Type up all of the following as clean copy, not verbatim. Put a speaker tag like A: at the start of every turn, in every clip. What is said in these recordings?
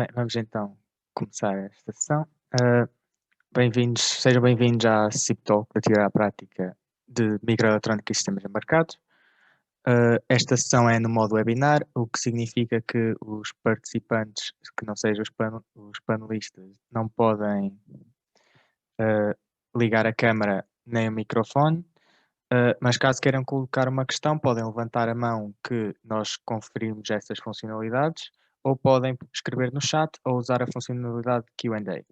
A: Bem, vamos então começar esta sessão. Sejam bem-vindos à CIP Talk da Teoria à Prática de Microeletrónica e Sistemas Embarcados. Esta sessão é no modo webinar, o que significa que os participantes, que não sejam os panelistas, não podem ligar a câmara nem o microfone, mas caso queiram colocar uma questão, podem levantar a mão que nós conferimos essas funcionalidades, ou podem escrever no chat ou usar a funcionalidade de Q&A.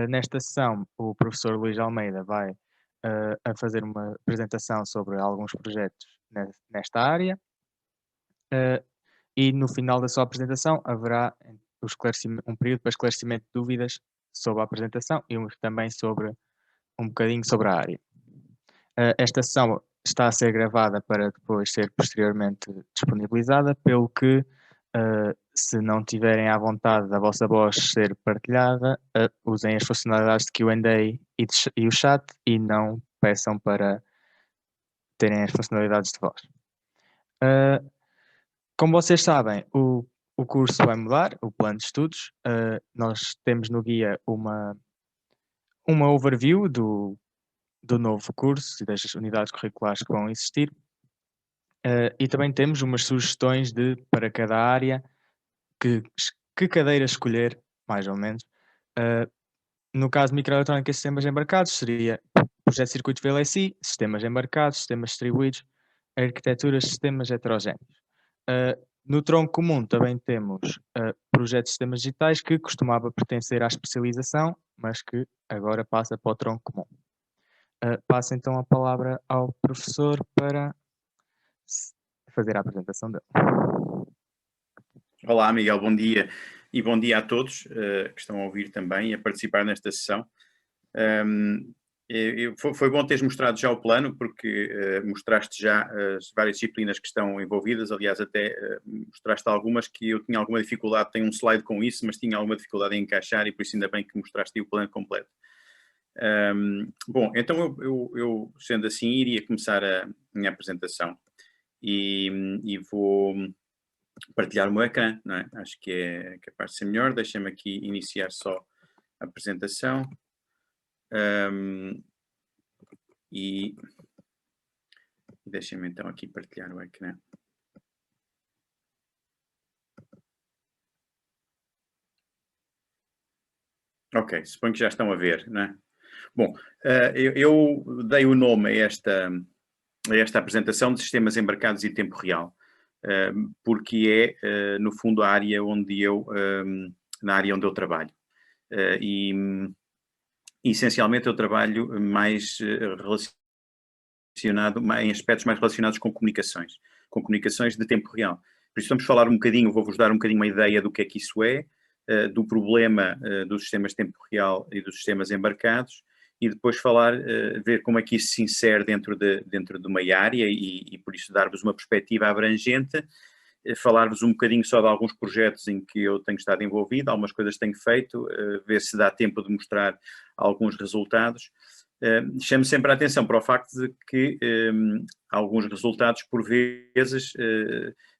A: Nesta sessão, o professor Luís Almeida vai a fazer uma apresentação sobre alguns projetos nesta área, e no final da sua apresentação haverá um período para esclarecimento de dúvidas sobre a apresentação e também sobre um bocadinho sobre a área. Esta sessão está a ser gravada para depois ser posteriormente disponibilizada, pelo que, se não tiverem à vontade da vossa voz ser partilhada, usem as funcionalidades de Q&A e o chat e não peçam para terem as funcionalidades de voz. Como vocês sabem, o curso vai mudar, o plano de estudos. Nós temos no guia uma overview do novo curso e das unidades curriculares que vão existir. E também temos umas sugestões para cada área, que cadeira escolher, mais ou menos. No caso de microeletrónica e sistemas embarcados, seria projeto de circuitos VLSI, sistemas embarcados, sistemas distribuídos, arquiteturas de sistemas heterogéneos. No tronco comum também temos projetos de sistemas digitais, que costumava pertencer à especialização, mas que agora passa para o tronco comum. Passo então a palavra ao professor para fazer a apresentação dele.
B: Olá, Miguel, bom dia. E bom dia a todos que estão a ouvir também e a participar nesta sessão. Foi bom teres mostrado já o plano, porque mostraste já as várias disciplinas que estão envolvidas. Aliás, até mostraste algumas que eu tinha alguma dificuldade, tenho um slide com isso, mas tinha alguma dificuldade em encaixar, e por isso ainda bem que mostraste o plano completo. Bom, então eu, sendo assim, iria começar a minha apresentação e vou partilhar o meu ecrã, não é? Acho que é capaz de ser melhor. Deixa-me aqui iniciar só a apresentação. E deixem-me então aqui partilhar o ecrã. Ok, suponho que já estão a ver, não é? Bom, eu dei o nome a esta apresentação de sistemas embarcados e tempo real, porque é, no fundo, na área onde eu trabalho. E essencialmente eu trabalho mais relacionado, em aspectos mais relacionados com comunicações de tempo real. Por isso vamos falar um bocadinho, vou-vos dar um bocadinho uma ideia do que isso é, do problema dos sistemas de tempo real e dos sistemas embarcados, e depois ver como é que isso se insere dentro de uma área e por isso dar-vos uma perspectiva abrangente, falar-vos um bocadinho só de alguns projetos em que eu tenho estado envolvido, algumas coisas que tenho feito, ver se dá tempo de mostrar alguns resultados. Chamo sempre a atenção para o facto de que alguns resultados, por vezes,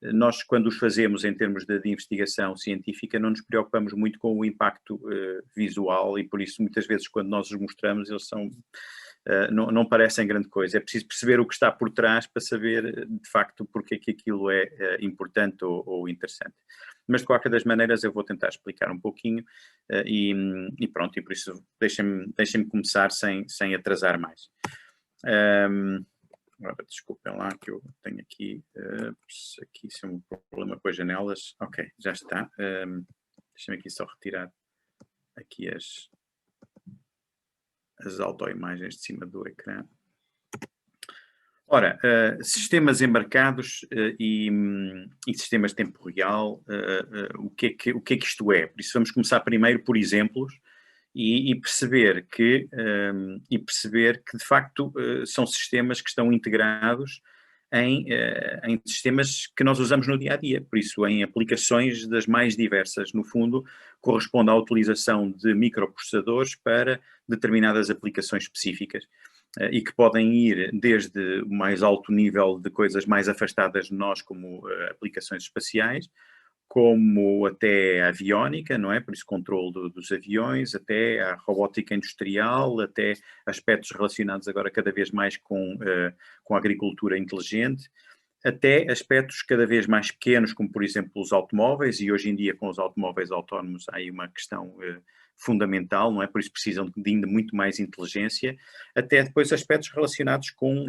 B: nós, quando os fazemos em termos de investigação científica, não nos preocupamos muito com o impacto visual, e por isso, muitas vezes, quando nós os mostramos, eles não parecem grande coisa. É preciso perceber o que está por trás para saber, de facto, porque é que aquilo é importante ou interessante. Mas, de qualquer das maneiras, eu vou tentar explicar um pouquinho e pronto, e por isso deixem-me começar sem atrasar mais. Agora, desculpem lá que eu tenho aqui isso é um problema com as janelas. Ok, já está. Deixem-me aqui só retirar aqui as autoimagens de cima do ecrã. Ora, sistemas embarcados e sistemas de tempo real, o que é que isto é? Por isso vamos começar primeiro por exemplos e perceber que de facto são sistemas que estão integrados em sistemas que nós usamos no dia a dia, por isso em aplicações das mais diversas. No fundo, corresponde à utilização de microprocessadores para determinadas aplicações específicas, e que podem ir desde o mais alto nível de coisas mais afastadas de nós, como aplicações espaciais, como até a aviónica, não é? Por isso controle dos aviões, até a robótica industrial, até aspectos relacionados agora cada vez mais com a agricultura inteligente, até aspectos cada vez mais pequenos, como por exemplo os automóveis, e hoje em dia com os automóveis autónomos há aí uma questão fundamental, não é? Por isso precisam de ainda muito mais inteligência, até depois aspectos relacionados com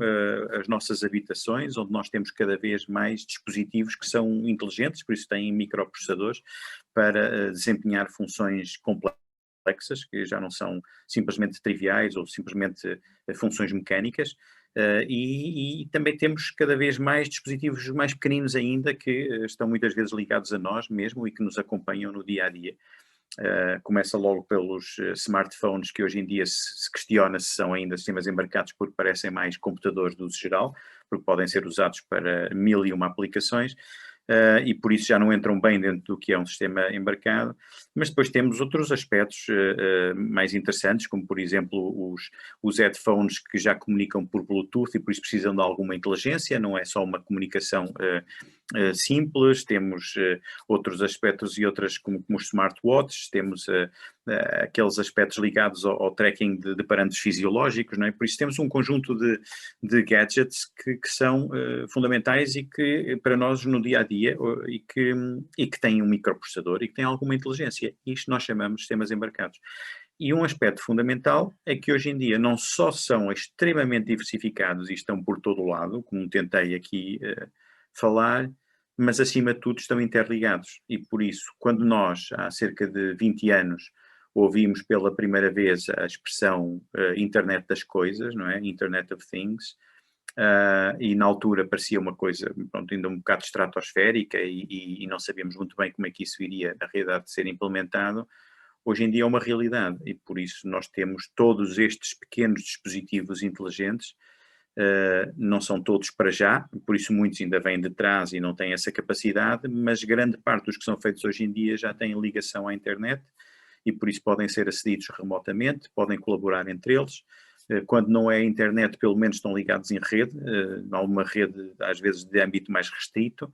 B: as nossas habitações, onde nós temos cada vez mais dispositivos que são inteligentes, por isso têm microprocessadores para desempenhar funções complexas, que já não são simplesmente triviais ou simplesmente funções mecânicas. E também temos cada vez mais dispositivos mais pequeninos ainda que estão muitas vezes ligados a nós mesmo e que nos acompanham no dia a dia. Começa logo pelos smartphones, que hoje em dia se questiona se são ainda sistemas embarcados, porque parecem mais computadores de uso geral, porque podem ser usados para 1001 aplicações. E por isso já não entram bem dentro do que é um sistema embarcado, mas depois temos outros aspectos mais interessantes, como por exemplo os headphones que já comunicam por Bluetooth e por isso precisam de alguma inteligência, não é só uma comunicação simples. Temos outros aspectos e outras como os smartwatches, temos aqueles aspectos ligados ao tracking de parâmetros fisiológicos, não é? Por isso temos um conjunto de gadgets que são fundamentais e que para nós no dia a dia e que têm um microprocessador e que têm alguma inteligência. Isto nós chamamos de sistemas embarcados. E um aspecto fundamental é que hoje em dia não só são extremamente diversificados e estão por todo o lado, como tentei aqui falar, mas acima de tudo estão interligados. E por isso, quando nós, há cerca de 20 anos, ouvimos pela primeira vez a expressão Internet das Coisas, não é? Internet of Things, e na altura parecia uma coisa, pronto, ainda um bocado estratosférica e não sabíamos muito bem como é que isso iria, na realidade, ser implementado. Hoje em dia é uma realidade e por isso nós temos todos estes pequenos dispositivos inteligentes. Não são todos para já, por isso muitos ainda vêm de trás e não têm essa capacidade, mas grande parte dos que são feitos hoje em dia já têm ligação à internet e por isso podem ser acedidos remotamente, podem colaborar entre eles. Quando não é internet, pelo menos estão ligados em rede, alguma rede às vezes de âmbito mais restrito,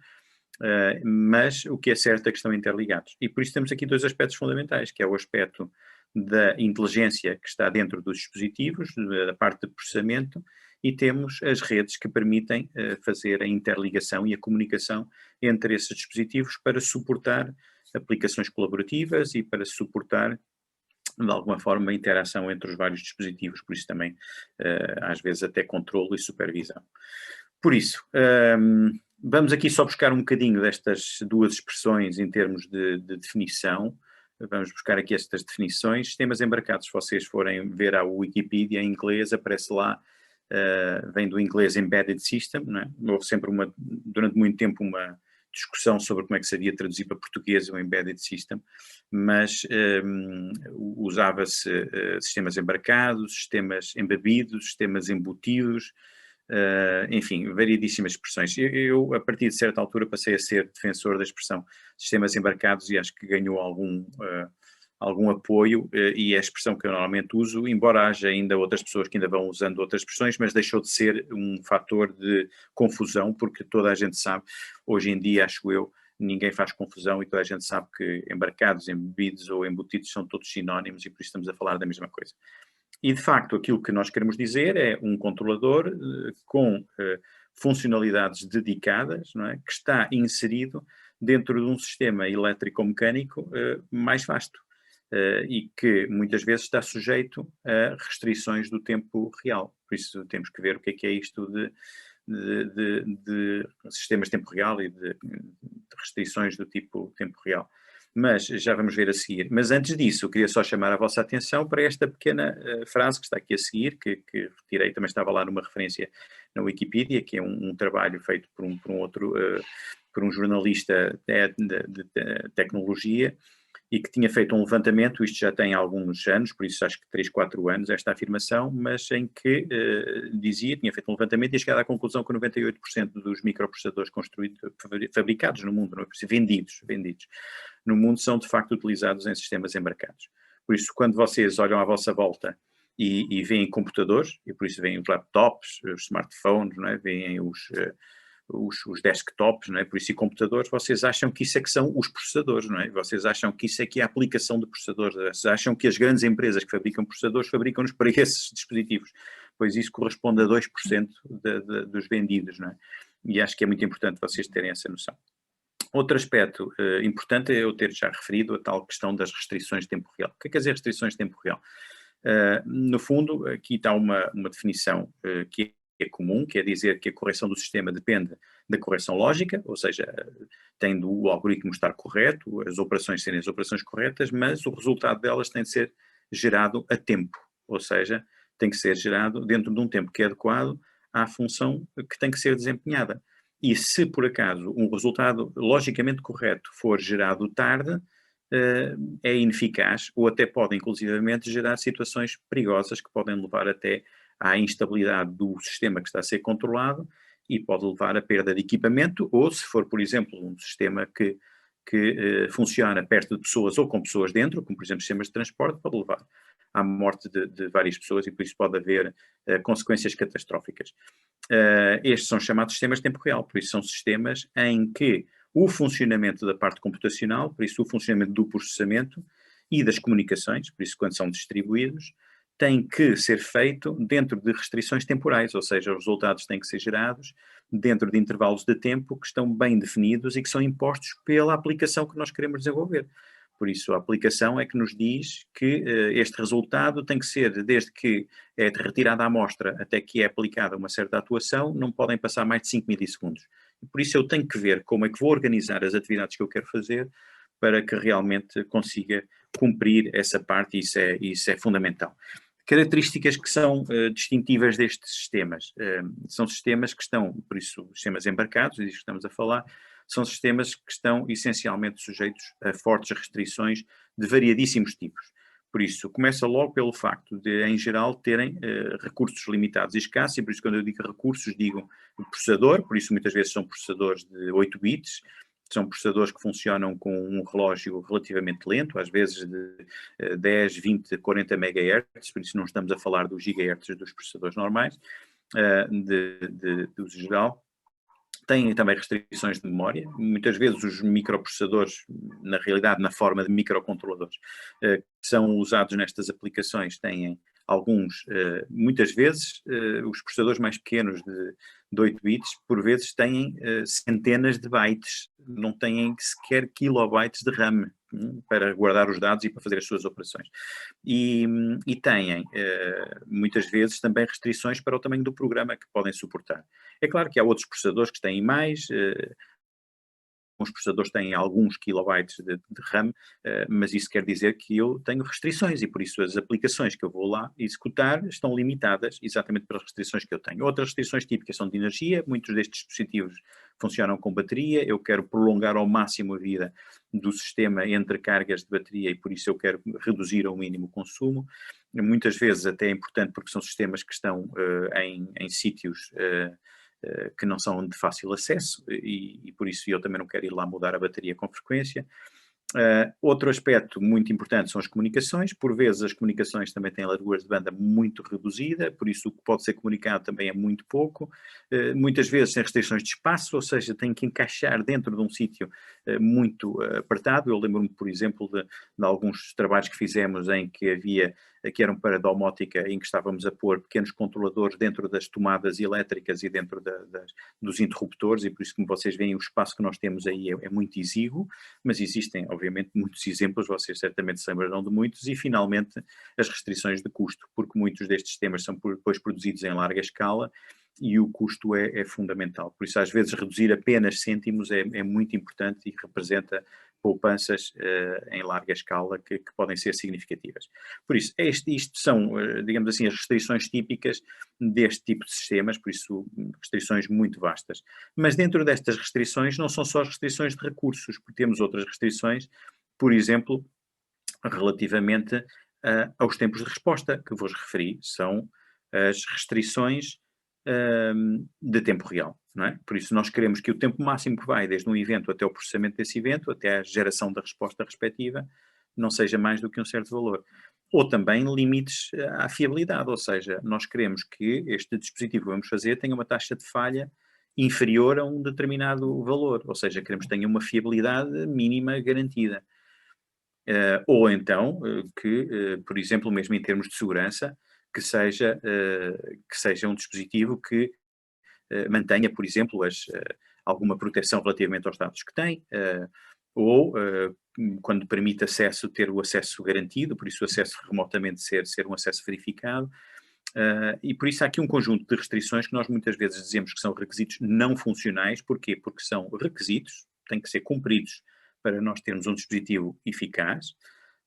B: mas o que é certo é que estão interligados. E por isso temos aqui dois aspectos fundamentais, que é o aspecto da inteligência que está dentro dos dispositivos, da parte de processamento, e temos as redes que permitem fazer a interligação e a comunicação entre esses dispositivos para suportar aplicações colaborativas e para suportar de alguma forma a interação entre os vários dispositivos, por isso também às vezes até controle e supervisão. Por isso, vamos aqui só buscar um bocadinho destas duas expressões em termos de definição. Vamos buscar aqui estas definições. Sistemas embarcados, se vocês forem ver a Wikipedia em inglês, aparece lá, vem do inglês Embedded System, não é? Houve sempre durante muito tempo uma discussão sobre como é que se havia traduzir para português o Embedded System, mas usava-se sistemas embarcados, sistemas embebidos, sistemas embutidos, enfim, variedíssimas expressões. Eu, a partir de certa altura, passei a ser defensor da expressão sistemas embarcados e acho que ganhou algum apoio e é a expressão que eu normalmente uso, embora haja ainda outras pessoas que ainda vão usando outras expressões, mas deixou de ser um fator de confusão, porque toda a gente sabe, hoje em dia, acho eu, ninguém faz confusão e toda a gente sabe que embarcados, embebidos ou embutidos são todos sinónimos e por isso estamos a falar da mesma coisa. E, de facto, aquilo que nós queremos dizer é um controlador com funcionalidades dedicadas, não é? Que está inserido dentro de um sistema elétrico-mecânico mais vasto e que muitas vezes está sujeito a restrições do tempo real. Por isso temos que ver o que é isto de sistemas de tempo real e de restrições do tipo tempo real. Mas já vamos ver a seguir. Mas antes disso, eu queria só chamar a vossa atenção para esta pequena frase que está aqui a seguir, que retirei, também estava lá numa referência na Wikipedia, que é um trabalho feito por um jornalista de tecnologia, e que tinha feito um levantamento, isto já tem alguns anos, por isso acho que 3, 4 anos, esta afirmação, mas em que tinha feito um levantamento e chegado à conclusão que 98% dos microprocessadores fabricados no mundo, não é? vendidos no mundo, são de facto utilizados em sistemas embarcados. Por isso, quando vocês olham à vossa volta e veem computadores, e por isso veem os laptops, os smartphones, não é? Veem os desktops, não é? Por isso, e computadores, vocês acham que isso é que são os processadores, não é? Vocês acham que isso é que é a aplicação de processadores, vocês acham que as grandes empresas que fabricam processadores fabricam-nos para esses dispositivos, pois isso corresponde a 2% dos vendidos, não é? E acho que é muito importante vocês terem essa noção. Outro aspecto importante é eu ter já referido a tal questão das restrições de tempo real. O que é quer dizer restrições de tempo real? No fundo, aqui está uma definição que é comum, que é dizer que a correção do sistema depende da correção lógica, ou seja, tem do algoritmo estar correto, as operações serem as operações corretas, mas o resultado delas tem de ser gerado a tempo, ou seja, tem que ser gerado dentro de um tempo que é adequado à função que tem que ser desempenhada. E se, por acaso, um resultado logicamente correto for gerado tarde, é ineficaz ou até pode, inclusivamente, gerar situações perigosas que podem levar até à instabilidade do sistema que está a ser controlado e pode levar à perda de equipamento ou, se for, por exemplo, um sistema que funciona perto de pessoas ou com pessoas dentro, como, por exemplo, sistemas de transporte, pode levar à morte de várias pessoas e por isso pode haver consequências catastróficas. Estes são chamados sistemas de tempo real, por isso são sistemas em que o funcionamento da parte computacional, por isso o funcionamento do processamento e das comunicações, por isso quando são distribuídos, tem que ser feito dentro de restrições temporais, ou seja, os resultados têm que ser gerados dentro de intervalos de tempo que estão bem definidos e que são impostos pela aplicação que nós queremos desenvolver. Por isso, a aplicação é que nos diz que este resultado tem que ser, desde que é retirada a amostra até que é aplicada uma certa atuação, não podem passar mais de 5 milissegundos. E por isso eu tenho que ver como é que vou organizar as atividades que eu quero fazer para que realmente consiga cumprir essa parte e isso é fundamental. Características que são distintivas destes sistemas. São sistemas que estão, por isso, sistemas embarcados, disso que estamos a falar, são sistemas que estão essencialmente sujeitos a fortes restrições de variadíssimos tipos. Por isso, começa logo pelo facto de, em geral, terem recursos limitados e escassos, e por isso quando eu digo recursos, digo processador, por isso muitas vezes são processadores de 8 bits, são processadores que funcionam com um relógio relativamente lento, às vezes de 10, 20, 40 MHz, por isso não estamos a falar dos gigahertz dos processadores normais, de uso geral. Têm também restrições de memória. Muitas vezes os microprocessadores, na realidade, na forma de microcontroladores, que são usados nestas aplicações, têm alguns, muitas vezes, os processadores mais pequenos de 8 bits, por vezes têm centenas de bytes, não têm sequer kilobytes de RAM para guardar os dados e para fazer as suas operações. E têm, muitas vezes, também restrições para o tamanho do programa que podem suportar. É claro que há outros processadores que têm mais, alguns processadores têm alguns kilobytes de RAM, mas isso quer dizer que eu tenho restrições e por isso as aplicações que eu vou lá executar estão limitadas exatamente pelas restrições que eu tenho. Outras restrições típicas são de energia, muitos destes dispositivos funcionam com bateria, eu quero prolongar ao máximo a vida do sistema entre cargas de bateria e por isso eu quero reduzir ao mínimo o consumo. Muitas vezes até é importante porque são sistemas que estão em sítios que não são de fácil acesso e por isso eu também não quero ir lá mudar a bateria com frequência. Outro aspecto muito importante são as comunicações. Por vezes as comunicações também têm larguras de banda muito reduzida, por isso o que pode ser comunicado também é muito pouco. Muitas vezes tem restrições de espaço, ou seja, tem que encaixar dentro de um sítio muito apertado. Eu lembro-me, por exemplo, de alguns trabalhos que fizemos em que havia, que eram para domótica, em que estávamos a pôr pequenos controladores dentro das tomadas elétricas e dentro dos interruptores, e por isso, como vocês veem, o espaço que nós temos aí é muito exíguo, mas existem, obviamente, muitos exemplos, vocês certamente se lembrarão de muitos, e finalmente as restrições de custo, porque muitos destes sistemas são depois produzidos em larga escala e o custo é fundamental. Por isso, às vezes, reduzir apenas cêntimos é muito importante e representa poupanças em larga escala que podem ser significativas. Por isso, isto são, digamos assim, as restrições típicas deste tipo de sistemas, por isso restrições muito vastas. Mas dentro destas restrições não são só as restrições de recursos, porque temos outras restrições, por exemplo, relativamente aos tempos de resposta que vos referi, são as restrições de tempo real, não é? Por isso nós queremos que o tempo máximo que vai desde um evento até o processamento desse evento, até a geração da resposta respectiva, não seja mais do que um certo valor. Ou também limites à fiabilidade, ou seja, nós queremos que este dispositivo que vamos fazer tenha uma taxa de falha inferior a um determinado valor, ou seja, queremos que tenha uma fiabilidade mínima garantida. Ou então, por exemplo, mesmo em termos de segurança, que seja um dispositivo que mantenha, por exemplo, alguma proteção relativamente aos dados que tem, ou quando permite acesso, ter o acesso garantido, por isso o acesso remotamente ser um acesso verificado. E por isso há aqui um conjunto de restrições que nós muitas vezes dizemos que são requisitos não funcionais. Porquê? Porque são requisitos, têm que ser cumpridos para nós termos um dispositivo eficaz,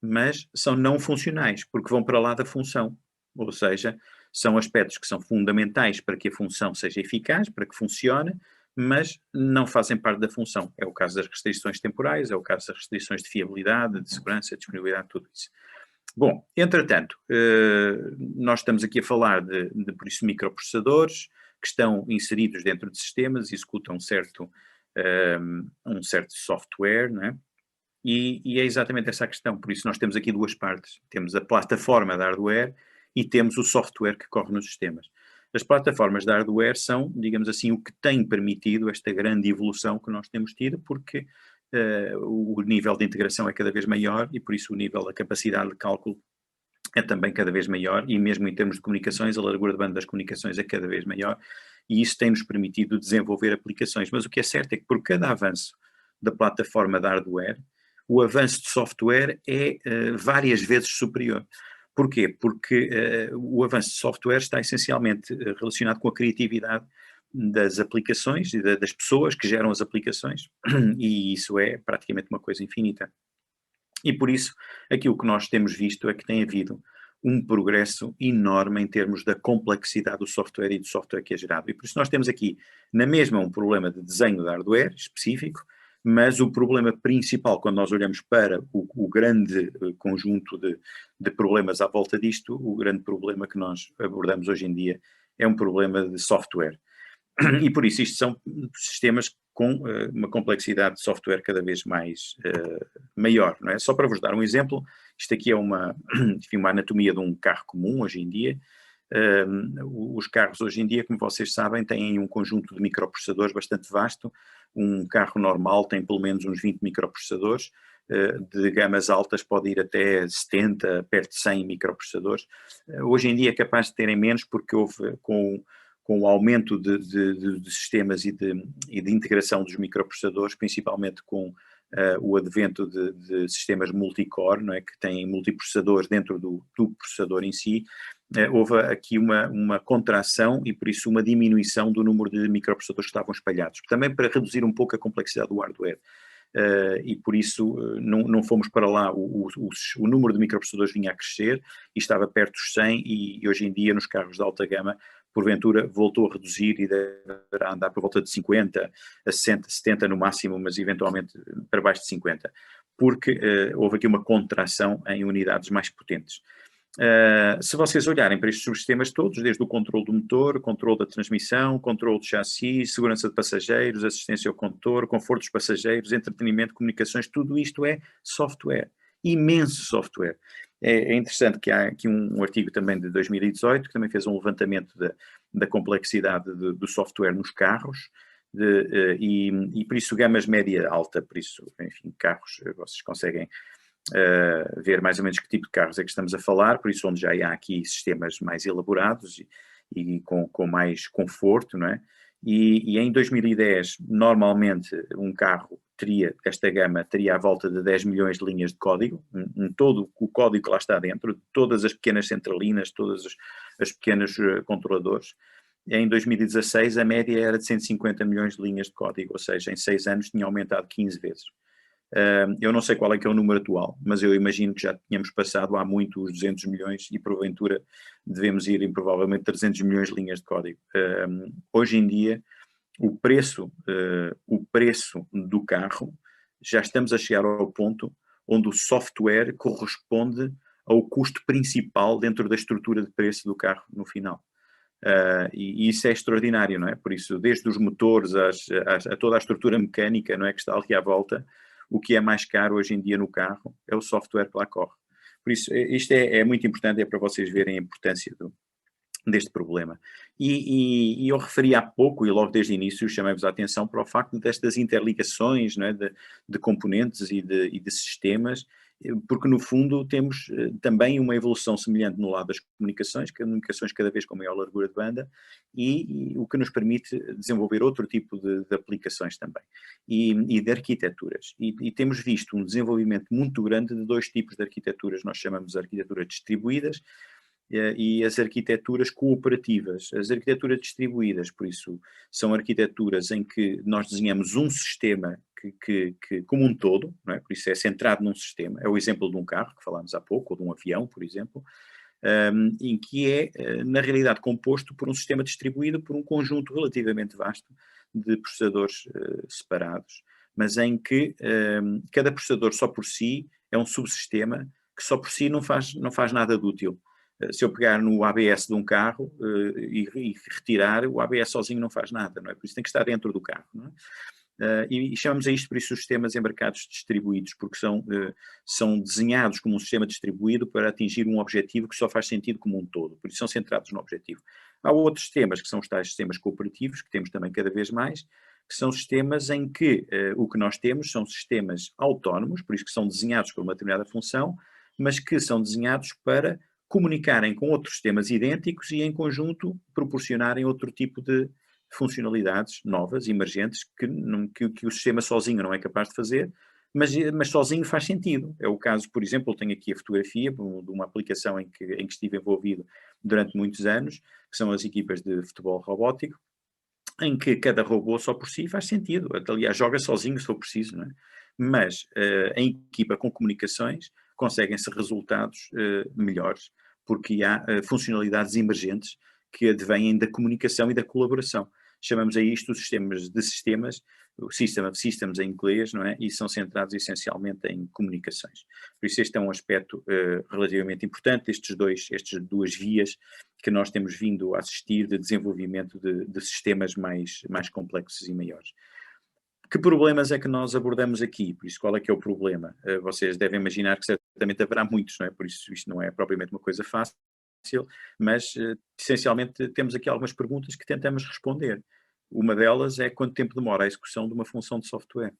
B: mas são não funcionais, porque vão para lá da função. Ou seja, são aspectos que são fundamentais para que a função seja eficaz, para que funcione, mas não fazem parte da função. É o caso das restrições temporais, é o caso das restrições de fiabilidade, de segurança, de disponibilidade, tudo isso. Bom, entretanto, nós estamos aqui a falar por isso, microprocessadores que estão inseridos dentro de sistemas, executam um certo software, não é? E é exatamente essa a questão. Por isso nós temos aqui duas partes. Temos a plataforma de hardware e temos o software que corre nos sistemas. As plataformas de hardware são, digamos assim, o que tem permitido esta grande evolução que nós temos tido, porque o nível de integração é cada vez maior e por isso o nível da capacidade de cálculo é também cada vez maior, e mesmo em termos de comunicações, a largura de banda das comunicações é cada vez maior, e isso tem-nos permitido desenvolver aplicações. Mas o que é certo é que por cada avanço da plataforma de hardware, o avanço de software é várias vezes superior. Porquê? Porque o avanço de software está essencialmente relacionado com a criatividade das aplicações e das pessoas que geram as aplicações, e isso é praticamente uma coisa infinita. E por isso, aquilo que nós temos visto é que tem havido um progresso enorme em termos da complexidade do software e do software que é gerado. E por isso nós temos aqui, na mesma, um problema de desenho de hardware específico, mas o problema principal, quando nós olhamos para o grande conjunto de problemas à volta disto, o grande problema que nós abordamos hoje em dia é um problema de software. E por isso isto são sistemas com uma complexidade de software cada vez mais maior, não é? Só para vos dar um exemplo, isto aqui é enfim, uma anatomia de um carro comum hoje em dia. Os carros hoje em dia, como vocês sabem, têm um conjunto de microprocessadores bastante vasto. Um carro normal tem pelo menos uns 20 microprocessadores, de gamas altas pode ir até 70, perto de 100 microprocessadores. Hoje em dia é capaz de terem menos, porque houve com o aumento de sistemas e de integração dos microprocessadores, principalmente com o advento de sistemas multicore, não é, que têm multiprocessadores dentro do processador em si, houve aqui uma contração e por isso uma diminuição do número de microprocessadores que estavam espalhados, também para reduzir um pouco a complexidade do hardware. E por isso não fomos para lá, o número de microprocessadores vinha a crescer e estava perto dos 100, e hoje em dia nos carros de alta gama porventura voltou a reduzir e deverá andar por volta de 50 a 60, 70 no máximo, mas eventualmente para baixo de 50, porque houve aqui uma contração em unidades mais potentes. Se vocês olharem para estes subsistemas todos, desde o controle do motor, controle da transmissão, controle do chassi, segurança de passageiros, assistência ao condutor, conforto dos passageiros, entretenimento, comunicações, tudo isto é software, imenso software. É interessante que há aqui um artigo também de 2018 que também fez um levantamento da complexidade do software nos carros, e por isso gamas média alta, por isso, enfim, carros, vocês conseguem ver mais ou menos que tipo de carros é que estamos a falar, por isso onde já há aqui sistemas mais elaborados e com mais conforto, não é? E em 2010, normalmente, um carro esta gama teria à volta de 10 milhões de linhas de código, todo o código que lá está dentro, todas as pequenas centralinas, todas as pequenos controladores. Em 2016, a média era de 150 milhões de linhas de código, ou seja, em 6 anos tinha aumentado 15 vezes. Eu não sei qual é que é o número atual, mas eu imagino que já tínhamos passado há muito os 200 milhões e porventura devemos ir em provavelmente 300 milhões de linhas de código. Hoje em dia, o preço do carro, já estamos a chegar ao ponto onde o software corresponde ao custo principal dentro da estrutura de preço do carro no final. E isso é extraordinário, não é? Por isso, desde os motores a toda a estrutura mecânica, não é, que está ali à volta, o que é mais caro hoje em dia no carro é o software que lá corre. Por isso, isto é muito importante, é para vocês verem a importância deste problema. E eu referi há pouco, e logo desde o início, chamei-vos a atenção para o facto destas interligações, não é, de componentes e de sistemas, porque no fundo temos também uma evolução semelhante no lado das comunicações cada vez com maior largura de banda, e o que nos permite desenvolver outro tipo de aplicações também, e de arquiteturas. E temos visto um desenvolvimento muito grande de dois tipos de arquiteturas, nós chamamos de arquiteturas distribuídas, e as arquiteturas cooperativas. As arquiteturas distribuídas, por isso, são arquiteturas em que nós desenhamos um sistema como um todo, não é? Por isso é centrado num sistema. É o exemplo de um carro, que falámos há pouco, ou de um avião, por exemplo, em que é, na realidade, composto por um sistema distribuído por um conjunto relativamente vasto de processadores separados, mas em que cada processador só por si é um subsistema que só por si não faz nada de útil. Se eu pegar no ABS de um carro e retirar, o ABS sozinho não faz nada, não é? Por isso tem que estar dentro do carro, não é? E chamamos a isto, por isso, os sistemas embarcados distribuídos, porque são desenhados como um sistema distribuído para atingir um objetivo que só faz sentido como um todo, por isso são centrados no objetivo. Há outros sistemas, que são os tais sistemas cooperativos, que temos também cada vez mais, que são sistemas em que o que nós temos são sistemas autónomos, por isso que são desenhados para uma determinada função, mas que são desenhados para comunicarem com outros sistemas idênticos e, em conjunto, proporcionarem outro tipo de funcionalidades novas, emergentes, que o sistema sozinho não é capaz de fazer, mas sozinho faz sentido. É o caso, por exemplo, eu tenho aqui a fotografia de uma aplicação em que estive envolvido durante muitos anos, que são as equipas de futebol robótico, em que cada robô só por si faz sentido. Aliás, joga sozinho se for preciso, não é? Mas em equipa com comunicações conseguem-se resultados melhores, porque há funcionalidades emergentes que advêm da comunicação e da colaboração. Chamamos a isto os sistemas de sistemas, o System of Systems em inglês, não é? E são centrados essencialmente em comunicações. Por isso este é um aspecto relativamente importante, estas duas vias que nós temos vindo a assistir de desenvolvimento de sistemas mais complexos e maiores. Que problemas é que nós abordamos aqui? Por isso, qual é que é o problema? Vocês devem imaginar que certamente haverá muitos, não é? Por isso, isto não é propriamente uma coisa fácil, mas essencialmente temos aqui algumas perguntas que tentamos responder. Uma delas é quanto tempo demora a execução de uma função de software?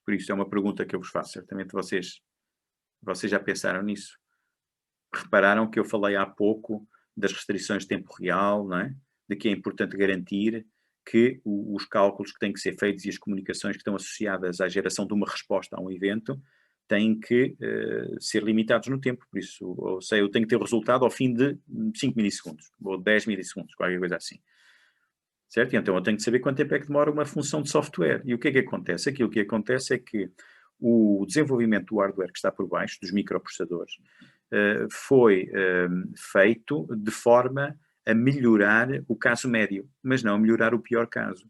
B: Por isso, é uma pergunta que eu vos faço. Certamente vocês já pensaram nisso. Repararam que eu falei há pouco das restrições de tempo real, não é? De que é importante garantir que os cálculos que têm que ser feitos e as comunicações que estão associadas à geração de uma resposta a um evento têm que ser limitados no tempo. Por isso, ou seja, eu tenho que ter o resultado ao fim de 5 milissegundos, ou 10 milissegundos, qualquer coisa assim. Certo? Então eu tenho que saber quanto tempo é que demora uma função de software. E o que é que acontece? Aquilo que acontece é que o desenvolvimento do hardware que está por baixo, dos microprocessadores, foi feito de forma a melhorar o caso médio, mas não a melhorar o pior caso.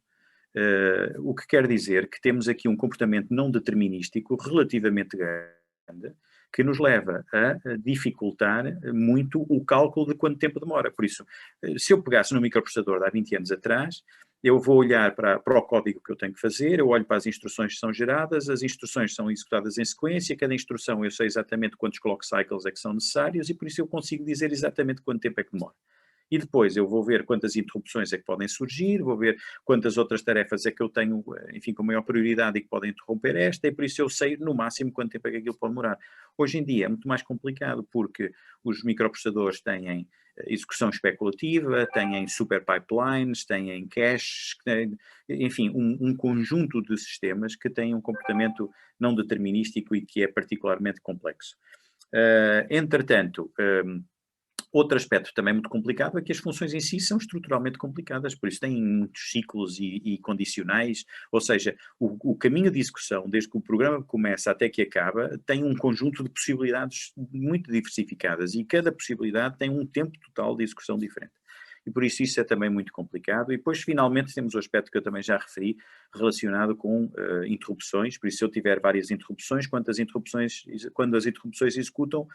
B: O que quer dizer que temos aqui um comportamento não determinístico relativamente grande, que nos leva a dificultar muito o cálculo de quanto tempo demora. Por isso, se eu pegasse no microprocessador de há 20 anos atrás, eu vou olhar para o código que eu tenho que fazer, eu olho para as instruções que são geradas, as instruções são executadas em sequência, cada instrução eu sei exatamente quantos clock cycles é que são necessários e por isso eu consigo dizer exatamente quanto tempo é que demora. E depois eu vou ver quantas interrupções é que podem surgir, vou ver quantas outras tarefas é que eu tenho, enfim, com maior prioridade e que podem interromper esta, e por isso eu sei no máximo quanto tempo é que aquilo pode demorar. Hoje em dia é muito mais complicado porque os microprocessadores têm execução especulativa, têm super pipelines, têm caches, enfim, um conjunto de sistemas que têm um comportamento não determinístico e que é particularmente complexo. Entretanto, outro aspecto também muito complicado é que as funções em si são estruturalmente complicadas, por isso têm muitos ciclos e condicionais, ou seja, o caminho de execução, desde que o programa começa até que acaba, tem um conjunto de possibilidades muito diversificadas e cada possibilidade tem um tempo total de execução diferente. E por isso é também muito complicado. E depois, finalmente, temos o aspecto que eu também já referi, relacionado com interrupções. Por isso, se eu tiver várias interrupções, quando as interrupções executam,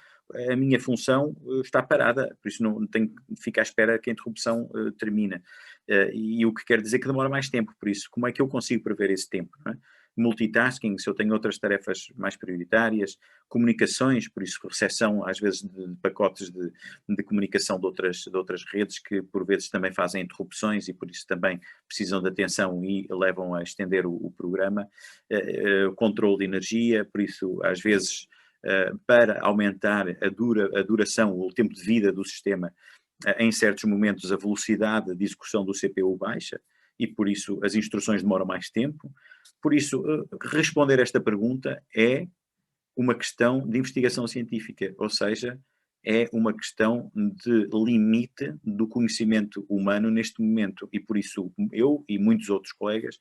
B: a minha função está parada. Por isso, não tenho que ficar à espera que a interrupção termine. E o que quer dizer que demora mais tempo. Por isso, como é que eu consigo prever esse tempo? Não é? multitasking, se eu tenho outras tarefas mais prioritárias, comunicações, por isso recepção às vezes de pacotes de comunicação de outras redes que por vezes também fazem interrupções e por isso também precisam de atenção e levam a estender o programa, controle de energia, por isso às vezes para aumentar a duração, o tempo de vida do sistema, em certos momentos a velocidade de execução do CPU baixa e por isso as instruções demoram mais tempo. Por isso, responder esta pergunta é uma questão de investigação científica, ou seja, é uma questão de limite do conhecimento humano neste momento e por isso eu e muitos outros colegas,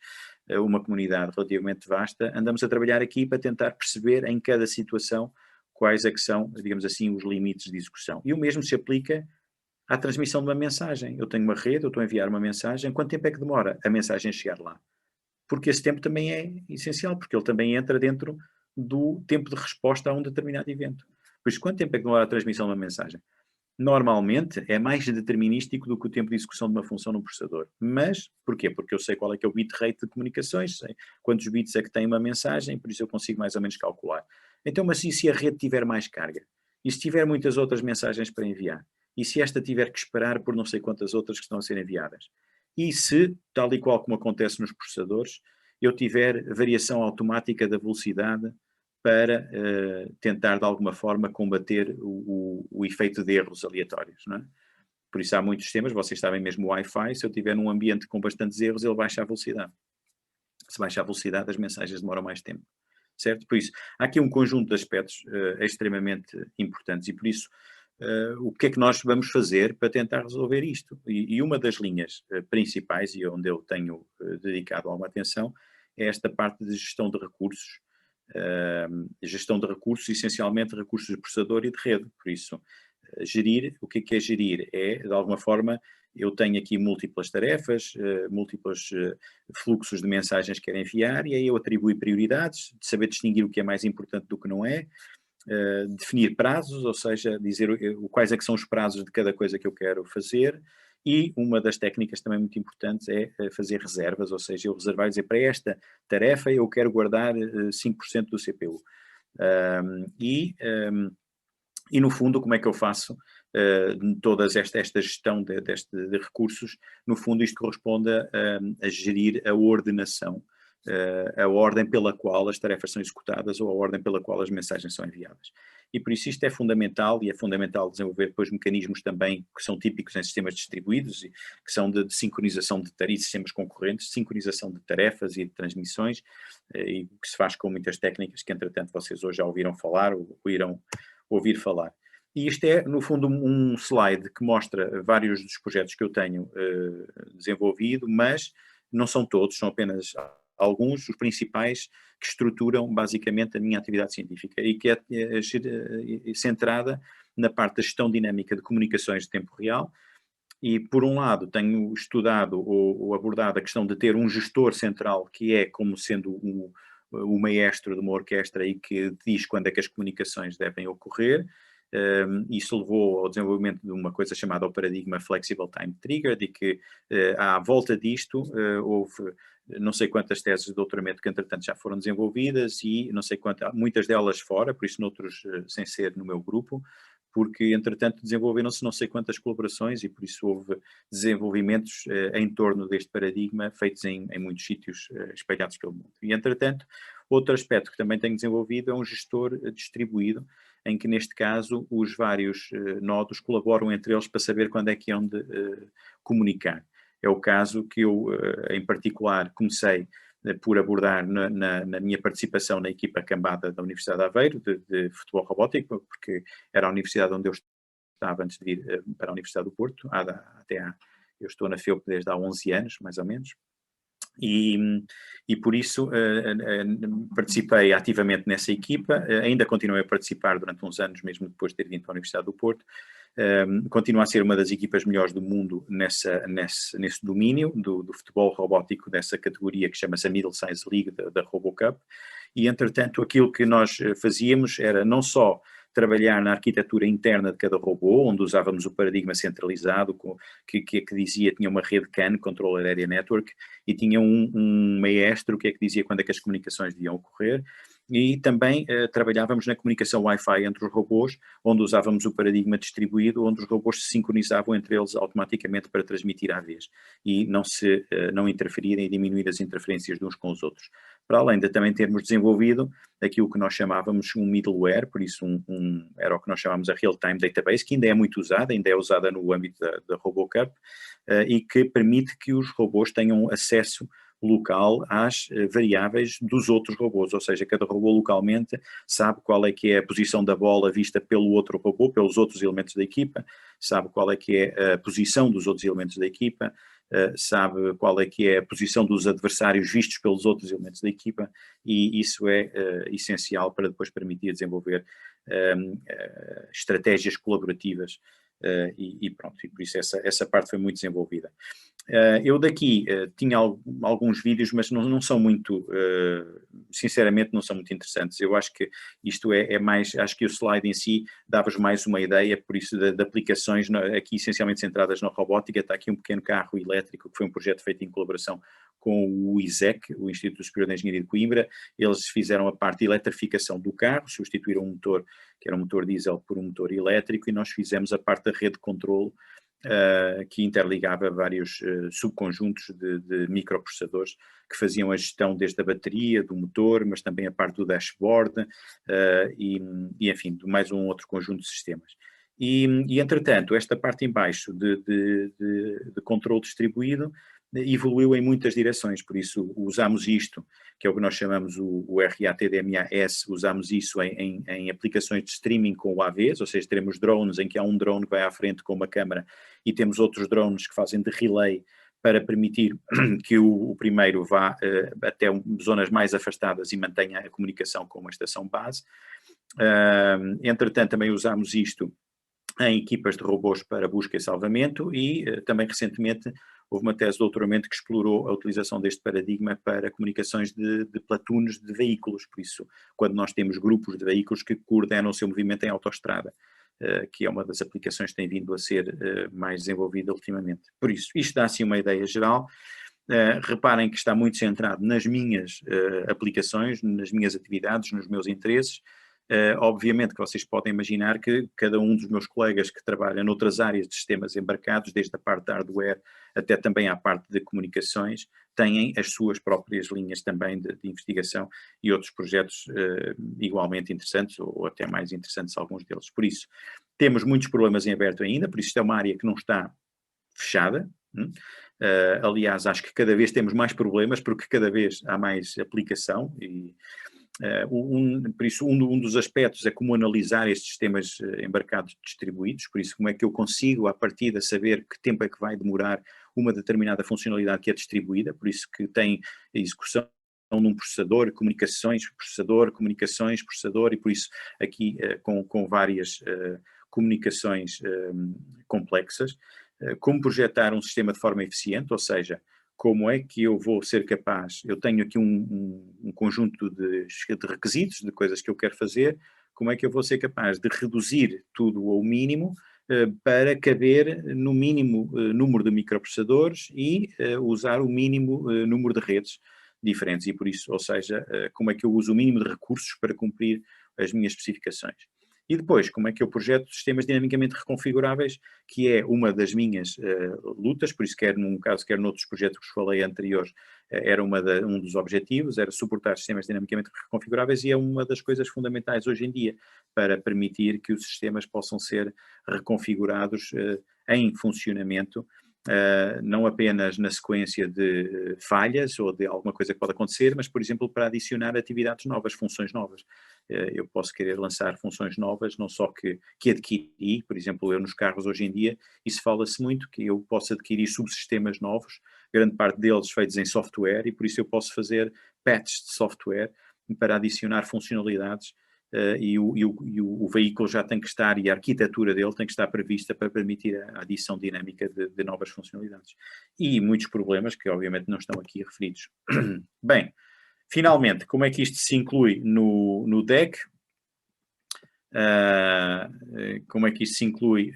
B: uma comunidade relativamente vasta, andamos a trabalhar aqui para tentar perceber em cada situação quais é que são, digamos assim, os limites de execução. E o mesmo se aplica à transmissão de uma mensagem. Eu tenho uma rede, eu estou a enviar uma mensagem, quanto tempo é que demora a mensagem a chegar lá? Porque esse tempo também é essencial, porque ele também entra dentro do tempo de resposta a um determinado evento. Por isso, quanto tempo é que demora a transmissão de uma mensagem? Normalmente é mais determinístico do que o tempo de execução de uma função no processador. Mas, porquê? Porque eu sei qual é que é o bitrate de comunicações, sei quantos bits é que tem uma mensagem, por isso eu consigo mais ou menos calcular. Então, mas se a rede tiver mais carga, e se tiver muitas outras mensagens para enviar, e se esta tiver que esperar por não sei quantas outras que estão a ser enviadas, e se, tal e qual como acontece nos processadores, eu tiver variação automática da velocidade para tentar de alguma forma combater o efeito de erros aleatórios, não é? Por isso há muitos sistemas, vocês sabem mesmo o Wi-Fi, se eu estiver num ambiente com bastantes erros, ele baixa a velocidade. Se baixa a velocidade, as mensagens demoram mais tempo, certo? Por isso, há aqui um conjunto de aspectos extremamente importantes e por isso o que é que nós vamos fazer para tentar resolver isto? E uma das linhas principais e onde eu tenho dedicado alguma atenção é esta parte de gestão de recursos, essencialmente recursos de processador e de rede. Por isso, gerir, o que é gerir? É, de alguma forma, eu tenho aqui múltiplas tarefas, múltiplos fluxos de mensagens que quero enviar, e aí eu atribuo prioridades, de saber distinguir o que é mais importante do que não é, definir prazos, ou seja, dizer quais é que são os prazos de cada coisa que eu quero fazer, e uma das técnicas também muito importantes é fazer reservas, ou seja, eu reservar e dizer para esta tarefa eu quero guardar 5% do CPU. E no fundo, como é que eu faço toda esta gestão de recursos? No fundo, isto corresponde a gerir a ordenação, a ordem pela qual as tarefas são executadas ou a ordem pela qual as mensagens são enviadas. E por isso isto é fundamental, e é fundamental desenvolver depois mecanismos também que são típicos em sistemas distribuídos, e que são de sincronização de tarefas, sistemas concorrentes, sincronização de tarefas e de transmissões, e que se faz com muitas técnicas que, entretanto, vocês hoje já ouviram falar ou irão ouvir falar. E isto é, no fundo, um slide que mostra vários dos projetos que eu tenho desenvolvido, mas não são todos, são apenas alguns, os principais, que estruturam basicamente a minha atividade científica e que é centrada na parte da gestão dinâmica de comunicações de tempo real. E, por um lado, tenho estudado ou abordado a questão de ter um gestor central que é como sendo o maestro de uma orquestra e que diz quando é que as comunicações devem ocorrer. Isso levou ao desenvolvimento de uma coisa chamada o paradigma Flexible Time Trigger, de que à volta disto houve não sei quantas teses de doutoramento que entretanto já foram desenvolvidas e não sei quantas, muitas delas fora, por isso noutros sem ser no meu grupo, porque entretanto desenvolveram-se não sei quantas colaborações e por isso houve desenvolvimentos em torno deste paradigma feitos em muitos sítios espalhados pelo mundo. E entretanto, outro aspecto que também tenho desenvolvido é um gestor distribuído, em que neste caso os vários nodos colaboram entre eles para saber quando é que hão de comunicar. É o caso que eu, em particular, comecei por abordar na minha participação na equipa cambada da Universidade de Aveiro, de futebol robótico, porque era a universidade onde eu estava antes de vir para a Universidade do Porto, eu estou na FEUP desde há 11 anos, mais ou menos, e por isso participei ativamente nessa equipa, ainda continuei a participar durante uns anos, mesmo depois de ter vindo para a Universidade do Porto. Continua a ser uma das equipas melhores do mundo nesse domínio do futebol robótico, dessa categoria que chama-se a Middle Size League da RoboCup, e entretanto aquilo que nós fazíamos era não só trabalhar na arquitetura interna de cada robô, onde usávamos o paradigma centralizado, que dizia, tinha uma rede CAN, Controller Area Network, e tinha um maestro que dizia quando é que as comunicações deviam ocorrer. E também trabalhávamos na comunicação Wi-Fi entre os robôs, onde usávamos o paradigma distribuído, onde os robôs se sincronizavam entre eles automaticamente para transmitir à vez e não interferirem e diminuir as interferências de uns com os outros. Para além de também termos desenvolvido aquilo que nós chamávamos um middleware, por isso era o que nós chamávamos a Real-Time Database, que ainda é muito usada, ainda é usada no âmbito da RoboCup, e que permite que os robôs tenham acesso local às variáveis dos outros robôs, ou seja, cada robô localmente sabe qual é que é a posição da bola vista pelo outro robô, pelos outros elementos da equipa, sabe qual é que é a posição dos outros elementos da equipa, sabe qual é que é a posição dos adversários vistos pelos outros elementos da equipa, e isso é essencial para depois permitir desenvolver estratégias colaborativas, e pronto, e por isso essa parte foi muito desenvolvida. Eu daqui tinha alguns vídeos, mas não são muito, sinceramente não são muito interessantes. Eu acho que isto é mais, acho que o slide em si dava-vos mais uma ideia, por isso de aplicações aqui essencialmente centradas na robótica. Está aqui um pequeno carro elétrico que foi um projeto feito em colaboração com o ISEC, o Instituto Superior de Engenharia de Coimbra. Eles fizeram a parte de eletrificação do carro, substituíram um motor, que era um motor diesel, por um motor elétrico, e nós fizemos a parte da rede de controlo, que interligava vários subconjuntos de microprocessadores que faziam a gestão desde a bateria, do motor, mas também a parte do dashboard, e enfim, de mais um outro conjunto de sistemas. E entretanto, esta parte em baixo de controle distribuído evoluiu em muitas direções, por isso usamos isto, que é o que nós chamamos o RATDMAS, usamos isso em aplicações de streaming com UAVs, ou seja, teremos drones em que há um drone que vai à frente com uma câmara e temos outros drones que fazem de relay para permitir que o primeiro vá até zonas mais afastadas e mantenha a comunicação com uma estação base. Entretanto, também usamos isto em equipas de robôs para busca e salvamento e também recentemente houve uma tese de doutoramento que explorou a utilização deste paradigma para comunicações de platunos de veículos, por isso quando nós temos grupos de veículos que coordenam o seu movimento em autoestrada, que é uma das aplicações que tem vindo a ser mais desenvolvida ultimamente. Por isso, isto dá assim uma ideia geral. Reparem que está muito centrado nas minhas aplicações, nas minhas atividades, nos meus interesses. Obviamente que vocês podem imaginar que cada um dos meus colegas que trabalha noutras áreas de sistemas embarcados, desde a parte de hardware até também à parte de comunicações, têm as suas próprias linhas também de investigação e outros projetos igualmente interessantes ou até mais interessantes alguns deles. Por isso, temos muitos problemas em aberto ainda, por isso é uma área que não está fechada. Aliás, acho que cada vez temos mais problemas porque cada vez há mais aplicação e por isso um dos aspectos é como analisar estes sistemas embarcados distribuídos, por isso como é que eu consigo à partida saber que tempo é que vai demorar uma determinada funcionalidade que é distribuída, por isso que tem a execução num processador, comunicações, processador, e por isso aqui com várias comunicações complexas, como projetar um sistema de forma eficiente, ou seja, como é que eu vou ser capaz, eu tenho aqui um conjunto de requisitos, de coisas que eu quero fazer, como é que eu vou ser capaz de reduzir tudo ao mínimo para caber no mínimo número de microprocessadores e usar o mínimo número de redes diferentes, e por isso, ou seja, como é que eu uso o mínimo de recursos para cumprir as minhas especificações. E depois, como é que eu projeto sistemas dinamicamente reconfiguráveis, que é uma das minhas lutas, por isso quer num caso, quer noutros projetos que vos falei anteriores, era um dos objetivos, era suportar sistemas dinamicamente reconfiguráveis, e é uma das coisas fundamentais hoje em dia para permitir que os sistemas possam ser reconfigurados em funcionamento, não apenas na sequência de falhas ou de alguma coisa que pode acontecer, mas, por exemplo, para adicionar atividades novas, funções novas. Eu posso querer lançar funções novas, não só que adquiri, por exemplo, eu nos carros hoje em dia, isso fala-se muito, que eu posso adquirir subsistemas novos, grande parte deles feitos em software, e por isso eu posso fazer patches de software para adicionar funcionalidades, e o veículo já tem que estar, e a arquitetura dele tem que estar prevista para permitir a adição dinâmica de novas funcionalidades. E muitos problemas que obviamente não estão aqui referidos. Bem, finalmente, como é que isto se inclui no DEC? Como é que isso se inclui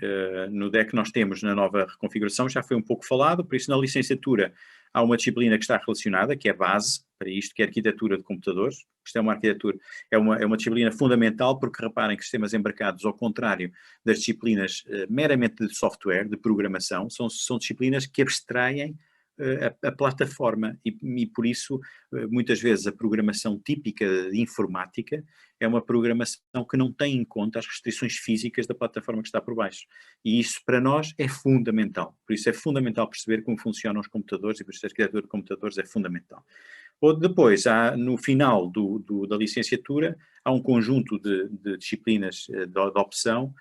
B: no DEC que nós temos na nova reconfiguração, já foi um pouco falado, por isso na licenciatura há uma disciplina que está relacionada, que é base para isto, que é a arquitetura de computadores. Isto é uma arquitetura, é uma disciplina fundamental, porque reparem que sistemas embarcados, ao contrário das disciplinas meramente de software, de programação, são disciplinas que abstraem a plataforma e por isso muitas vezes a programação típica de informática é uma programação que não tem em conta as restrições físicas da plataforma que está por baixo. E isso para nós é fundamental. Por isso é fundamental perceber como funcionam os computadores e por isso a arquitetura de computadores é fundamental. Ou depois, no final da licenciatura, há um conjunto de disciplinas de opção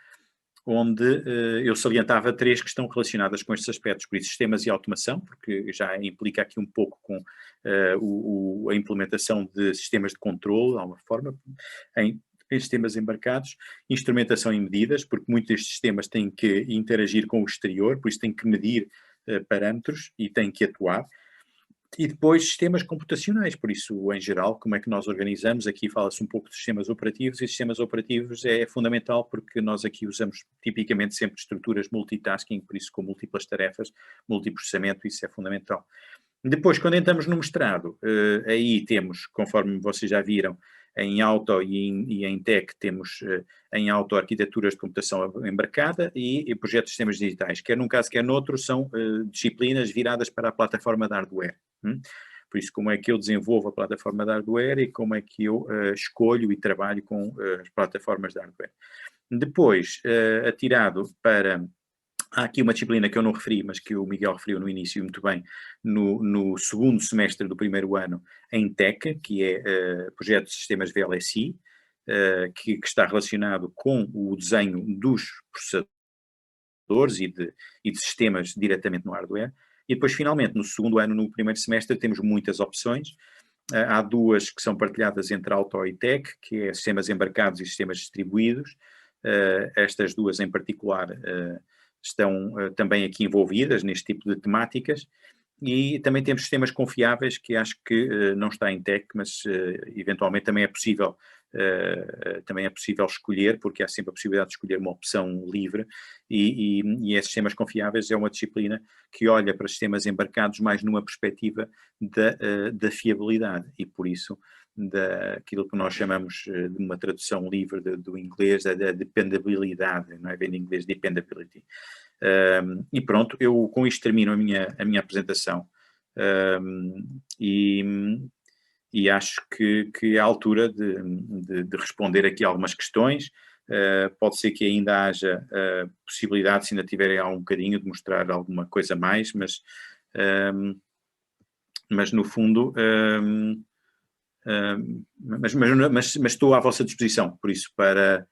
B: onde eu salientava 3 que estão relacionadas com estes aspectos, por isso sistemas e automação, porque já implica aqui um pouco com a implementação de sistemas de controle, de alguma forma, em sistemas embarcados, instrumentação e medidas, porque muitos destes sistemas têm que interagir com o exterior, por isso têm que medir parâmetros e têm que atuar. E depois sistemas computacionais, por isso, em geral, como é que nós organizamos, aqui fala-se um pouco de sistemas operativos, e sistemas operativos é fundamental porque nós aqui usamos tipicamente sempre estruturas multitasking, por isso com múltiplas tarefas, multiprocessamento, isso é fundamental. Depois, quando entramos no mestrado, aí temos, conforme vocês já viram, em auto e em tech temos em auto arquiteturas de computação embarcada e projetos de sistemas digitais, quer num caso quer noutro, são disciplinas viradas para a plataforma de hardware. Por isso, como é que eu desenvolvo a plataforma de hardware e como é que eu escolho e trabalho com as plataformas de hardware. Depois, atirado para... Há aqui uma disciplina que eu não referi, mas que o Miguel referiu no início muito bem, no segundo semestre do primeiro ano, em TEC, que é Projeto de Sistemas VLSI, que está relacionado com o desenho dos processadores e de sistemas diretamente no hardware. E depois, finalmente, no segundo ano, no primeiro semestre, temos muitas opções. Há 2 que são partilhadas entre Auto e Tech, que é sistemas embarcados e sistemas distribuídos. Estas 2 em particular estão também aqui envolvidas neste tipo de temáticas. E também temos sistemas confiáveis, que acho que não está em tech, mas eventualmente também é possível escolher, porque há sempre a possibilidade de escolher uma opção livre, e esses sistemas confiáveis é uma disciplina que olha para sistemas embarcados mais numa perspectiva da fiabilidade, e por isso daquilo que nós chamamos de uma tradução livre do inglês, da dependabilidade, não é bem em inglês, dependability. E pronto, eu com isto termino a minha apresentação e acho que é a altura de responder aqui algumas questões. Pode ser que ainda haja possibilidade, se ainda tiverem algum bocadinho, de mostrar alguma coisa mais, mas no fundo... mas estou à vossa disposição, por isso, para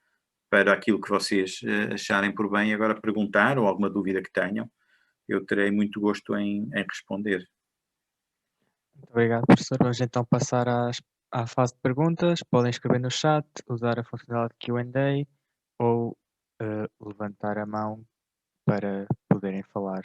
B: aquilo que vocês acharem por bem agora perguntar, ou alguma dúvida que tenham, eu terei muito gosto em responder.
A: Muito obrigado, professor. Vamos então passar à fase de perguntas. Podem escrever no chat, usar a funcionalidade de Q&A ou levantar a mão para poderem falar.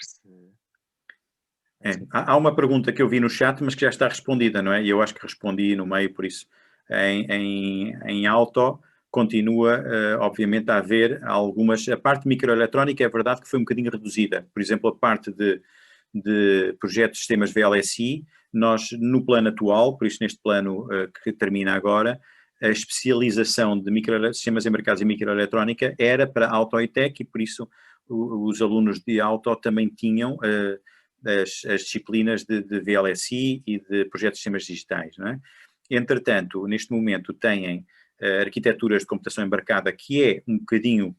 B: Há uma pergunta que eu vi no chat, mas que já está respondida, não é? E eu acho que respondi no meio, por isso, em auto, continua, obviamente, a haver algumas... A parte microeletrónica é verdade que foi um bocadinho reduzida. Por exemplo, a parte de projetos de sistemas VLSI, nós, no plano atual, por isso neste plano que termina agora, a especialização de sistemas embarcados em microeletrónica era para auto e tech, e por isso os alunos de auto também tinham... as disciplinas de VLSI e de projetos de sistemas digitais, não é? Entretanto, neste momento têm arquiteturas de computação embarcada, que é um bocadinho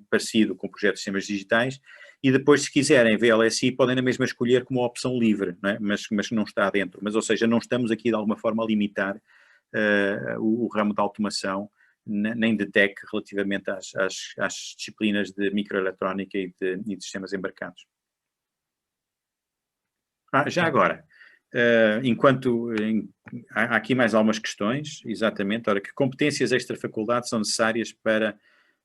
B: parecido com projetos de sistemas digitais, e depois, se quiserem VLSI, podem na mesma escolher como opção livre, não é? mas não está dentro. Mas, ou seja, não estamos aqui de alguma forma a limitar o ramo da automação, nem de tech, relativamente às disciplinas de microeletrónica e de sistemas embarcados. Já agora, há aqui mais algumas questões, exatamente. Ora, que competências extra-faculdade são necessárias para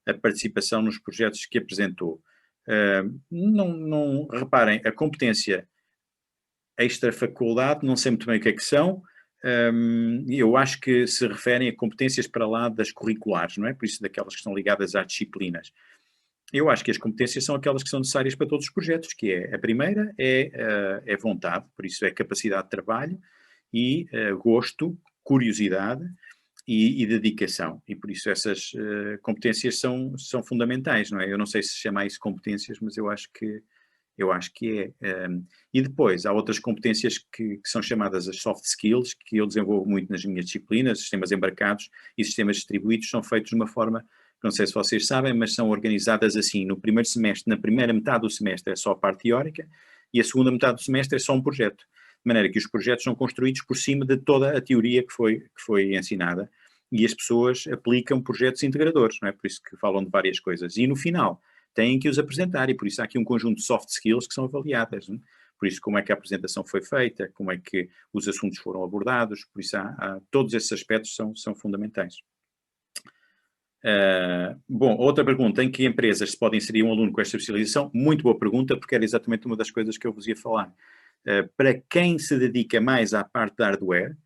B: a participação nos projetos que apresentou? Reparem, a competência extra-faculdade, não sei muito bem o que é que são, eu acho que se referem a competências para lá das curriculares, não é? Por isso daquelas que estão ligadas às disciplinas. Eu acho que as competências são aquelas que são necessárias para todos os projetos, que é, a primeira é vontade, por isso é capacidade de trabalho e gosto, curiosidade e dedicação. E por isso essas competências são fundamentais, não é? Eu não sei se chama isso competências, mas eu acho que é. E depois, há outras competências que são chamadas as soft skills, que eu desenvolvo muito nas minhas disciplinas, sistemas embarcados e sistemas distribuídos, são feitos de uma forma, não sei se vocês sabem, mas são organizadas assim, no primeiro semestre, na primeira metade do semestre é só a parte teórica, e a segunda metade do semestre é só um projeto, de maneira que os projetos são construídos por cima de toda a teoria que foi ensinada, e as pessoas aplicam projetos integradores, não é? Por isso que falam de várias coisas. E no final têm que os apresentar, e por isso há aqui um conjunto de soft skills que são avaliadas, não é? Por isso como é que a apresentação foi feita, como é que os assuntos foram abordados, por isso todos esses aspectos são fundamentais. Bom, outra pergunta, em que empresas se pode inserir um aluno com esta especialização? Muito boa pergunta, porque era exatamente uma das coisas que eu vos ia falar. Para quem se dedica mais à parte da hardware,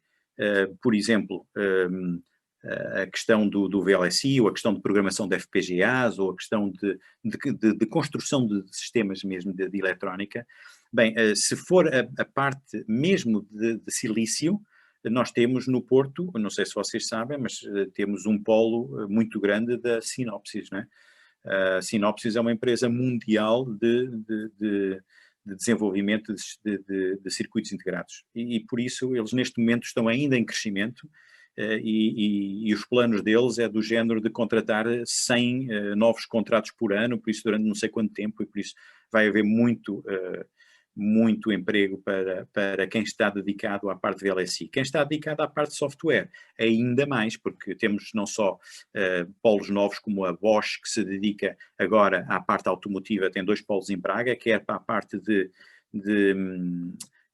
B: por exemplo, a questão do VLSI, ou a questão de programação de FPGAs, ou a questão de construção de sistemas mesmo de eletrónica, bem, se for a parte mesmo de silício, nós temos no Porto, não sei se vocês sabem, mas temos um polo muito grande da Synopsys, não é? A Synopsys é uma empresa mundial de desenvolvimento de circuitos integrados. E por isso eles neste momento estão ainda em crescimento e os planos deles é do género de contratar 100 novos contratos por ano, por isso durante não sei quanto tempo, e por isso vai haver muito emprego para quem está dedicado à parte de VLSI. Quem está dedicado à parte de software, ainda mais, porque temos não só polos novos como a Bosch, que se dedica agora à parte automotiva, tem 2 polos em Braga, quer para a parte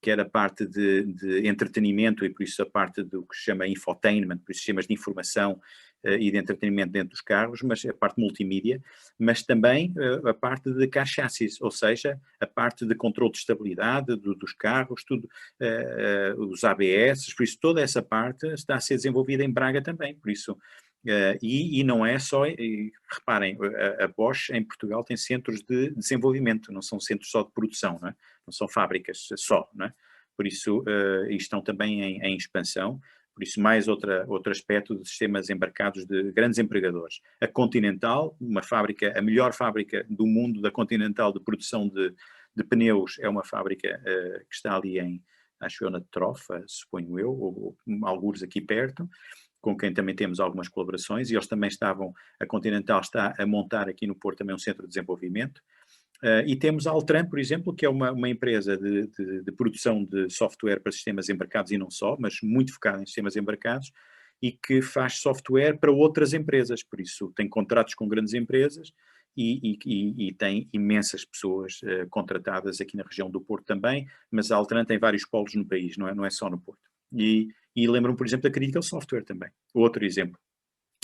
B: quer a parte de entretenimento, e por isso a parte do que se chama infotainment, por isso sistemas de informação e de entretenimento dentro dos carros, mas a parte multimídia, mas também a parte de car chassis, ou seja, a parte de controle de estabilidade dos carros, tudo, os ABS, por isso toda essa parte está a ser desenvolvida em Braga também, por isso e não é só, reparem, a Bosch em Portugal tem centros de desenvolvimento, não são centros só de produção, não é? Não são fábricas só, não é? Por isso, e estão também em expansão, por isso mais outro aspecto de sistemas embarcados de grandes empregadores. A Continental, uma fábrica, a melhor fábrica do mundo da Continental de produção de pneus, é uma fábrica que está ali acho eu na Trofa, suponho eu, ou algures aqui perto, com quem também temos algumas colaborações, e eles também a Continental está a montar aqui no Porto também um centro de desenvolvimento. E temos a Altran, por exemplo, que é uma empresa de produção de software para sistemas embarcados e não só, mas muito focada em sistemas embarcados, e que faz software para outras empresas, por isso tem contratos com grandes empresas e tem imensas pessoas contratadas aqui na região do Porto também, mas a Altran tem vários polos no país, não é só no Porto. E lembro-me, por exemplo, da Critical Software também, outro exemplo.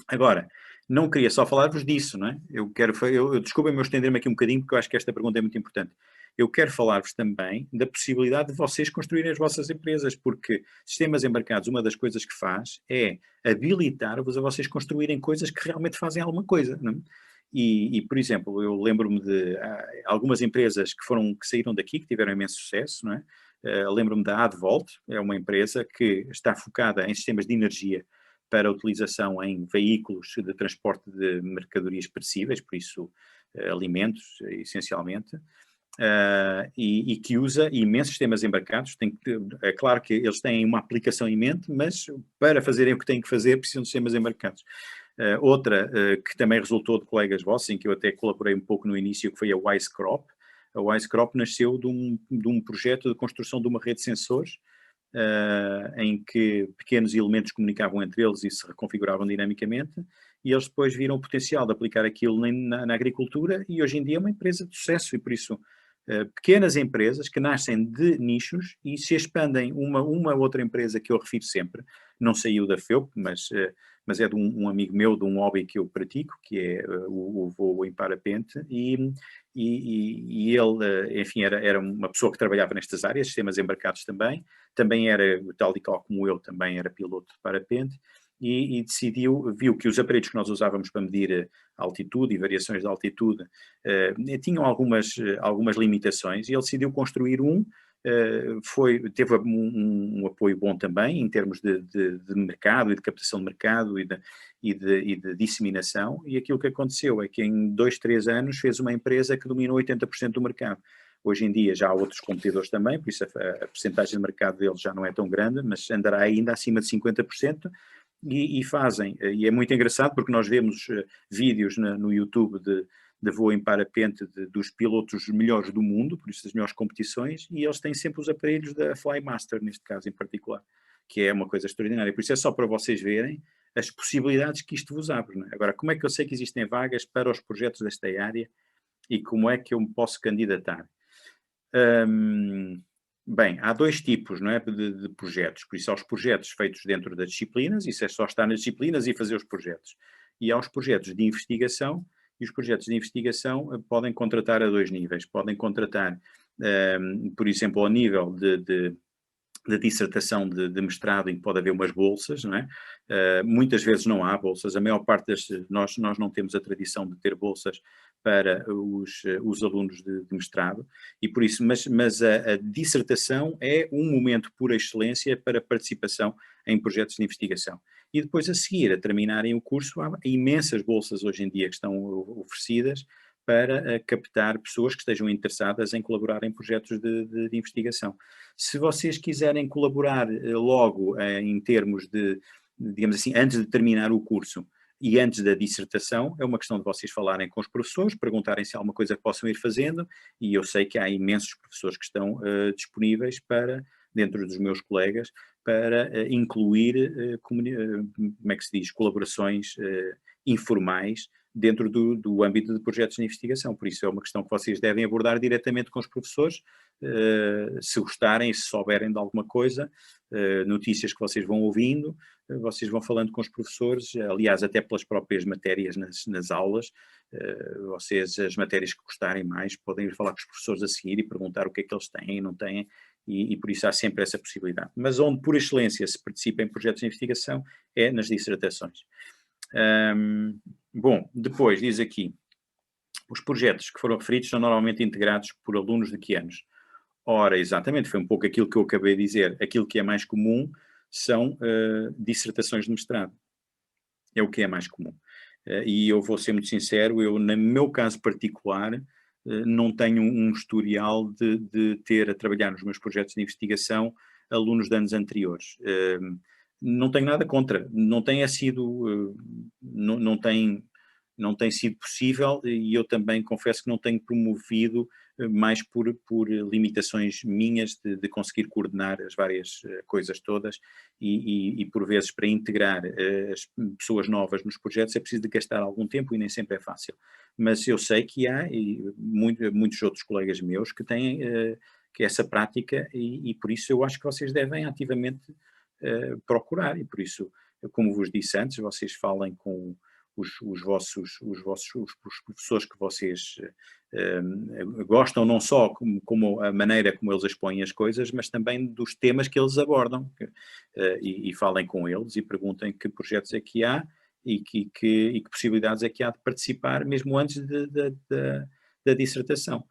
B: Agora, não queria só falar-vos disso, não é? Desculpem-me eu estender-me aqui um bocadinho, porque eu acho que esta pergunta é muito importante. Eu quero falar-vos também da possibilidade de vocês construírem as vossas empresas, porque sistemas embarcados, uma das coisas que faz é habilitar-vos a vocês construírem coisas que realmente fazem alguma coisa, não é? E, por exemplo, eu lembro-me de algumas empresas que saíram daqui, que tiveram imenso sucesso, não é? Lembro-me da Advolt, é uma empresa que está focada em sistemas de energia para utilização em veículos de transporte de mercadorias perecíveis, por isso alimentos, essencialmente, e que usa imensos sistemas embarcados. É claro que eles têm uma aplicação em mente, mas para fazerem o que têm que fazer precisam de sistemas embarcados. Outra que também resultou de colegas vossos, em que eu até colaborei um pouco no início, que foi a WiseCrop. A WiseCrop nasceu de um projeto de construção de uma rede de sensores, em que pequenos elementos comunicavam entre eles e se reconfiguravam dinamicamente, e eles depois viram o potencial de aplicar aquilo na agricultura, e hoje em dia é uma empresa de sucesso, e por isso pequenas empresas que nascem de nichos e se expandem. Uma outra empresa que eu refiro sempre, não saiu da FEUP, mas é de um amigo meu, de um hobby que eu pratico, que é o voo em parapente, e ele, enfim, era uma pessoa que trabalhava nestas áreas, sistemas embarcados também era, tal e qual como eu, também era piloto de parapente, e viu que os aparelhos que nós usávamos para medir a altitude e variações de altitude tinham algumas limitações, e ele decidiu construir teve um apoio bom também em termos de mercado e de captação de mercado e de disseminação, e aquilo que aconteceu é que em 2, 3 anos fez uma empresa que dominou 80% do mercado. Hoje em dia já há outros competidores também, por isso a percentagem de mercado deles já não é tão grande, mas andará ainda acima de 50%, e é muito engraçado porque nós vemos vídeos no YouTube de voo em parapente dos pilotos melhores do mundo, por isso das melhores competições, e eles têm sempre os aparelhos da Flymaster, neste caso em particular, que é uma coisa extraordinária. Por isso é só para vocês verem as possibilidades que isto vos abre. Não é? Agora, como é que eu sei que existem vagas para os projetos desta área e como é que eu me posso candidatar? Bem, há 2 tipos, não é, de projetos. Por isso há os projetos feitos dentro das disciplinas, isso é só estar nas disciplinas e fazer os projetos. E há os projetos de investigação, e os projetos de investigação podem contratar a 2 níveis. Podem contratar, por exemplo, ao nível de dissertação de mestrado, em que pode haver umas bolsas, não é? Muitas vezes não há bolsas, a maior parte nós não temos a tradição de ter bolsas para os alunos de mestrado, e por isso, mas a dissertação é um momento por excelência para participação em projetos de investigação. E depois, a seguir, a terminarem o curso, há imensas bolsas hoje em dia que estão oferecidas para captar pessoas que estejam interessadas em colaborar em projetos de investigação. Se vocês quiserem colaborar logo em termos digamos assim, antes de terminar o curso e antes da dissertação, é uma questão de vocês falarem com os professores, perguntarem se há alguma coisa que possam ir fazendo, e eu sei que há imensos professores que estão disponíveis dentro dos meus colegas, para incluir, como é que se diz, colaborações informais dentro do âmbito de projetos de investigação. Por isso é uma questão que vocês devem abordar diretamente com os professores, se gostarem, se souberem de alguma coisa, notícias que vocês vão ouvindo, vocês vão falando com os professores, aliás, até pelas próprias matérias nas aulas, as matérias que gostarem mais, podem ir falar com os professores a seguir e perguntar o que é que eles têm e não têm, e por isso há sempre essa possibilidade. Mas onde, por excelência, se participa em projetos de investigação é nas dissertações. Bom, depois diz aqui, os projetos que foram referidos são normalmente integrados por alunos de que anos? Ora, exatamente, foi um pouco aquilo que eu acabei de dizer. Aquilo que é mais comum são dissertações de mestrado. É o que é mais comum. E eu vou ser muito sincero, eu, no meu caso particular, não tenho um historial de ter a trabalhar nos meus projetos de investigação alunos de anos anteriores. Não tenho nada contra, não tem sido, não tem sido possível, e eu também confesso que não tenho promovido mais por limitações minhas de conseguir coordenar as várias coisas todas, e por vezes para integrar as pessoas novas nos projetos é preciso de gastar algum tempo e nem sempre é fácil. Mas eu sei que há muitos outros colegas meus que têm que essa prática, e por isso eu acho que vocês devem ativamente procurar, e por isso, como vos disse antes, vocês falem com os professores que vocês gostam, não só como a maneira como eles expõem as coisas, mas também dos temas que eles abordam, e falem com eles e perguntem que projetos é que há e que possibilidades é que há de participar, mesmo antes da dissertação.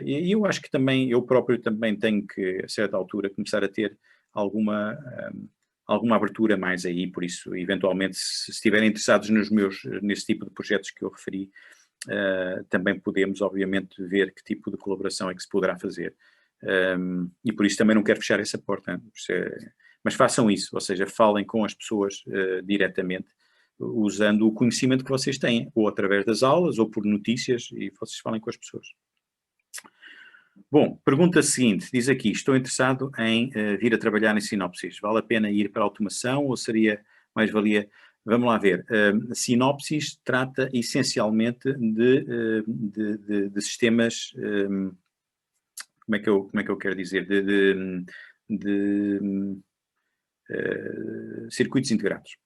B: E eu acho que também, eu próprio também tenho que, a certa altura, começar a ter alguma abertura mais aí, por isso, eventualmente, se estiverem interessados nesse tipo de projetos que eu referi, também podemos, obviamente, ver que tipo de colaboração é que se poderá fazer. E por isso também não quero fechar essa porta, mas façam isso, ou seja, falem com as pessoas diretamente, usando o conhecimento que vocês têm, ou através das aulas, ou por notícias, e vocês falem com as pessoas. Bom, pergunta seguinte, diz aqui, estou interessado em vir a trabalhar em sinopsis, vale a pena ir para a automação ou seria mais-valia? Vamos lá ver, sinopsis trata essencialmente de sistemas, como é que eu quero dizer, circuitos integrados.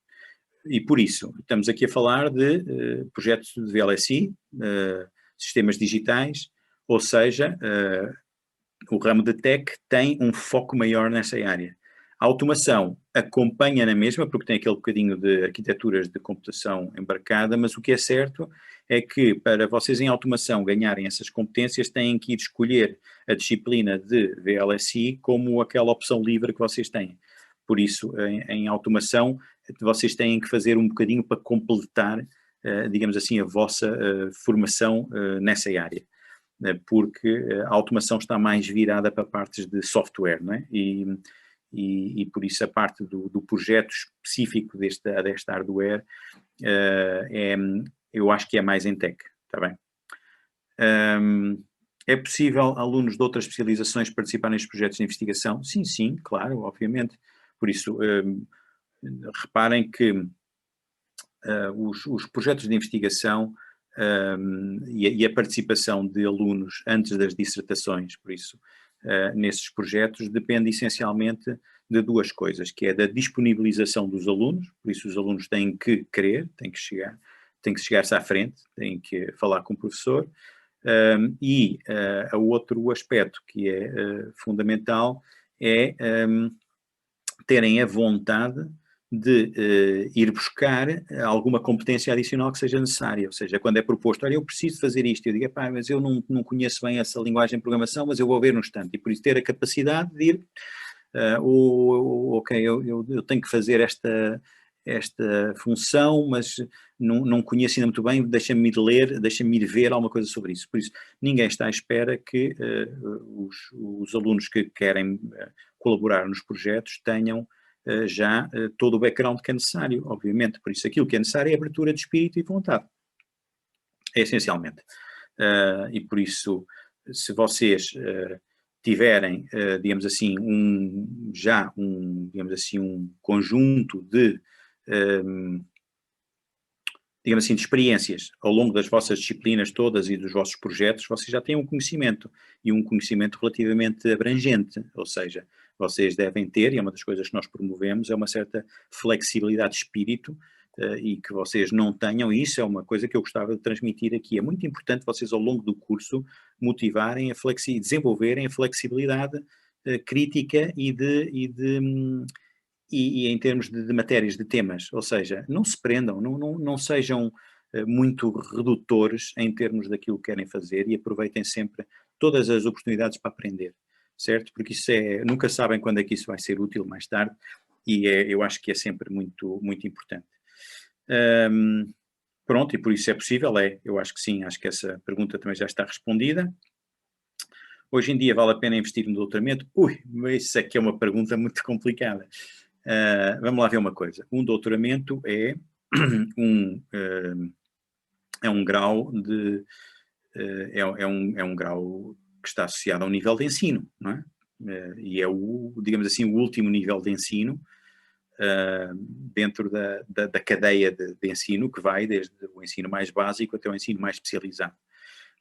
B: E por isso, estamos aqui a falar de projetos de VLSI, sistemas digitais, ou seja, o ramo de tech tem um foco maior nessa área. A automação acompanha na mesma, porque tem aquele bocadinho de arquiteturas de computação embarcada, mas o que é certo é que para vocês em automação ganharem essas competências têm que ir escolher a disciplina de VLSI como aquela opção livre que vocês têm. Por isso, em automação, vocês têm que fazer um bocadinho para completar, digamos assim, a vossa formação nessa área. Porque a automação está mais virada para partes de software, não é? E por isso a parte do projeto específico desta hardware eu acho que é mais em tech, está bem? É possível alunos de outras especializações participarem nestes projetos de investigação? Sim, sim, claro, obviamente. Por isso, reparem que os projetos de investigação e a participação de alunos antes das dissertações, por isso, nesses projetos, depende essencialmente de duas coisas, que é da disponibilização dos alunos, por isso os alunos têm que querer, têm que chegar-se à frente, têm que falar com o professor, e o outro aspecto que é fundamental é terem a vontade de ir buscar alguma competência adicional que seja necessária, ou seja, quando é proposto, olha, eu preciso fazer isto, eu digo, pá, mas eu não conheço bem essa linguagem de programação, mas eu vou ver no instante, e por isso ter a capacidade de ir, ok, eu tenho que fazer esta função, mas não conheço ainda muito bem, deixa-me ir ler, deixa-me ir ver alguma coisa sobre isso. Por isso, ninguém está à espera que os alunos que querem colaborar nos projetos tenham já todo o background que é necessário, obviamente. Por isso, aquilo que é necessário é abertura de espírito e vontade. É essencialmente. E por isso, se vocês tiverem, digamos assim, digamos assim, um conjunto de, digamos assim, de experiências ao longo das vossas disciplinas todas e dos vossos projetos, vocês já têm um conhecimento, e um conhecimento relativamente abrangente, ou seja, vocês devem ter, e é uma das coisas que nós promovemos, é uma certa flexibilidade de espírito, e que vocês não tenham, e isso é uma coisa que eu gostava de transmitir aqui. É muito importante vocês, ao longo do curso, motivarem desenvolverem a flexibilidade crítica e em termos de matérias, de temas, ou seja, não se prendam, não sejam muito redutores em termos daquilo que querem fazer e aproveitem sempre todas as oportunidades para aprender, certo? Porque isso nunca sabem quando é que isso vai ser útil mais tarde, e eu acho que é sempre muito, muito importante. Pronto, e por isso é possível, eu acho que sim, acho que essa pergunta também já está respondida. Hoje em dia vale a pena investir no doutoramento? Isso é que é uma pergunta muito complicada. Vamos lá ver uma coisa. Um doutoramento é um grau é um grau que está associado a um nível de ensino, não é? E é digamos assim, o último nível de ensino dentro da cadeia de ensino, que vai desde o ensino mais básico até o ensino mais especializado.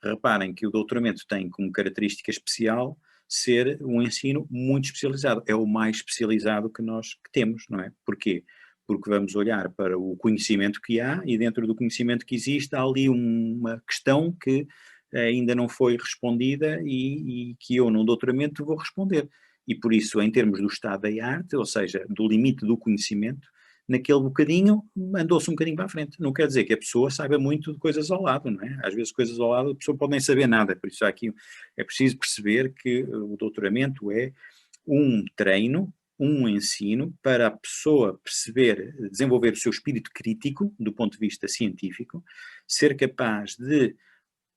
B: Reparem que o doutoramento tem como característica especial ser um ensino muito especializado. É o mais especializado que temos, não é? Porquê? Porque vamos olhar para o conhecimento que há, e dentro do conhecimento que existe há ali uma questão que ainda não foi respondida e que eu, num doutoramento, vou responder. E por isso, em termos do estado da arte, ou seja, do limite do conhecimento, naquele bocadinho andou-se um bocadinho para a frente. Não quer dizer que a pessoa saiba muito de coisas ao lado, não é? Às vezes coisas ao lado a pessoa pode nem saber nada, por isso aqui é preciso perceber que o doutoramento é um treino, um ensino para a pessoa perceber, desenvolver o seu espírito crítico do ponto de vista científico, ser capaz de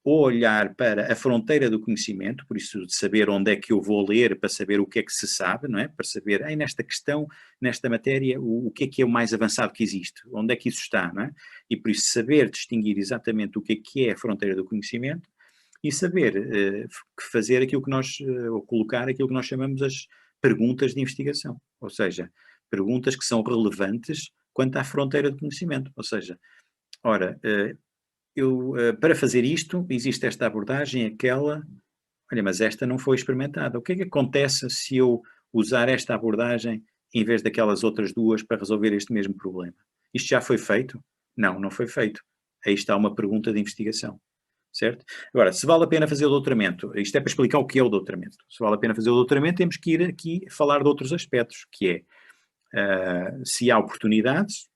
B: olhar para a fronteira do conhecimento, por isso de saber onde é que eu vou ler para saber o que é que se sabe, não é? Para saber, nesta questão, nesta matéria, o que é o mais avançado que existe, onde é que isso está, não é? E por isso saber distinguir exatamente o que é a fronteira do conhecimento e saber fazer aquilo que nós, ou colocar aquilo que nós chamamos as perguntas de investigação, ou seja, perguntas que são relevantes quanto à fronteira do conhecimento, ou seja, ora, para fazer isto, existe esta abordagem, aquela, olha, mas esta não foi experimentada. O que é que acontece se eu usar esta abordagem em vez daquelas outras duas para resolver este mesmo problema. Isto já foi feito? Não, não foi feito. Aí está uma pergunta de investigação, certo? Agora, se vale a pena fazer o doutoramento, isto é para explicar o que é o doutoramento. Se vale a pena fazer o doutoramento, temos que ir aqui falar de outros aspectos, que é se há oportunidades,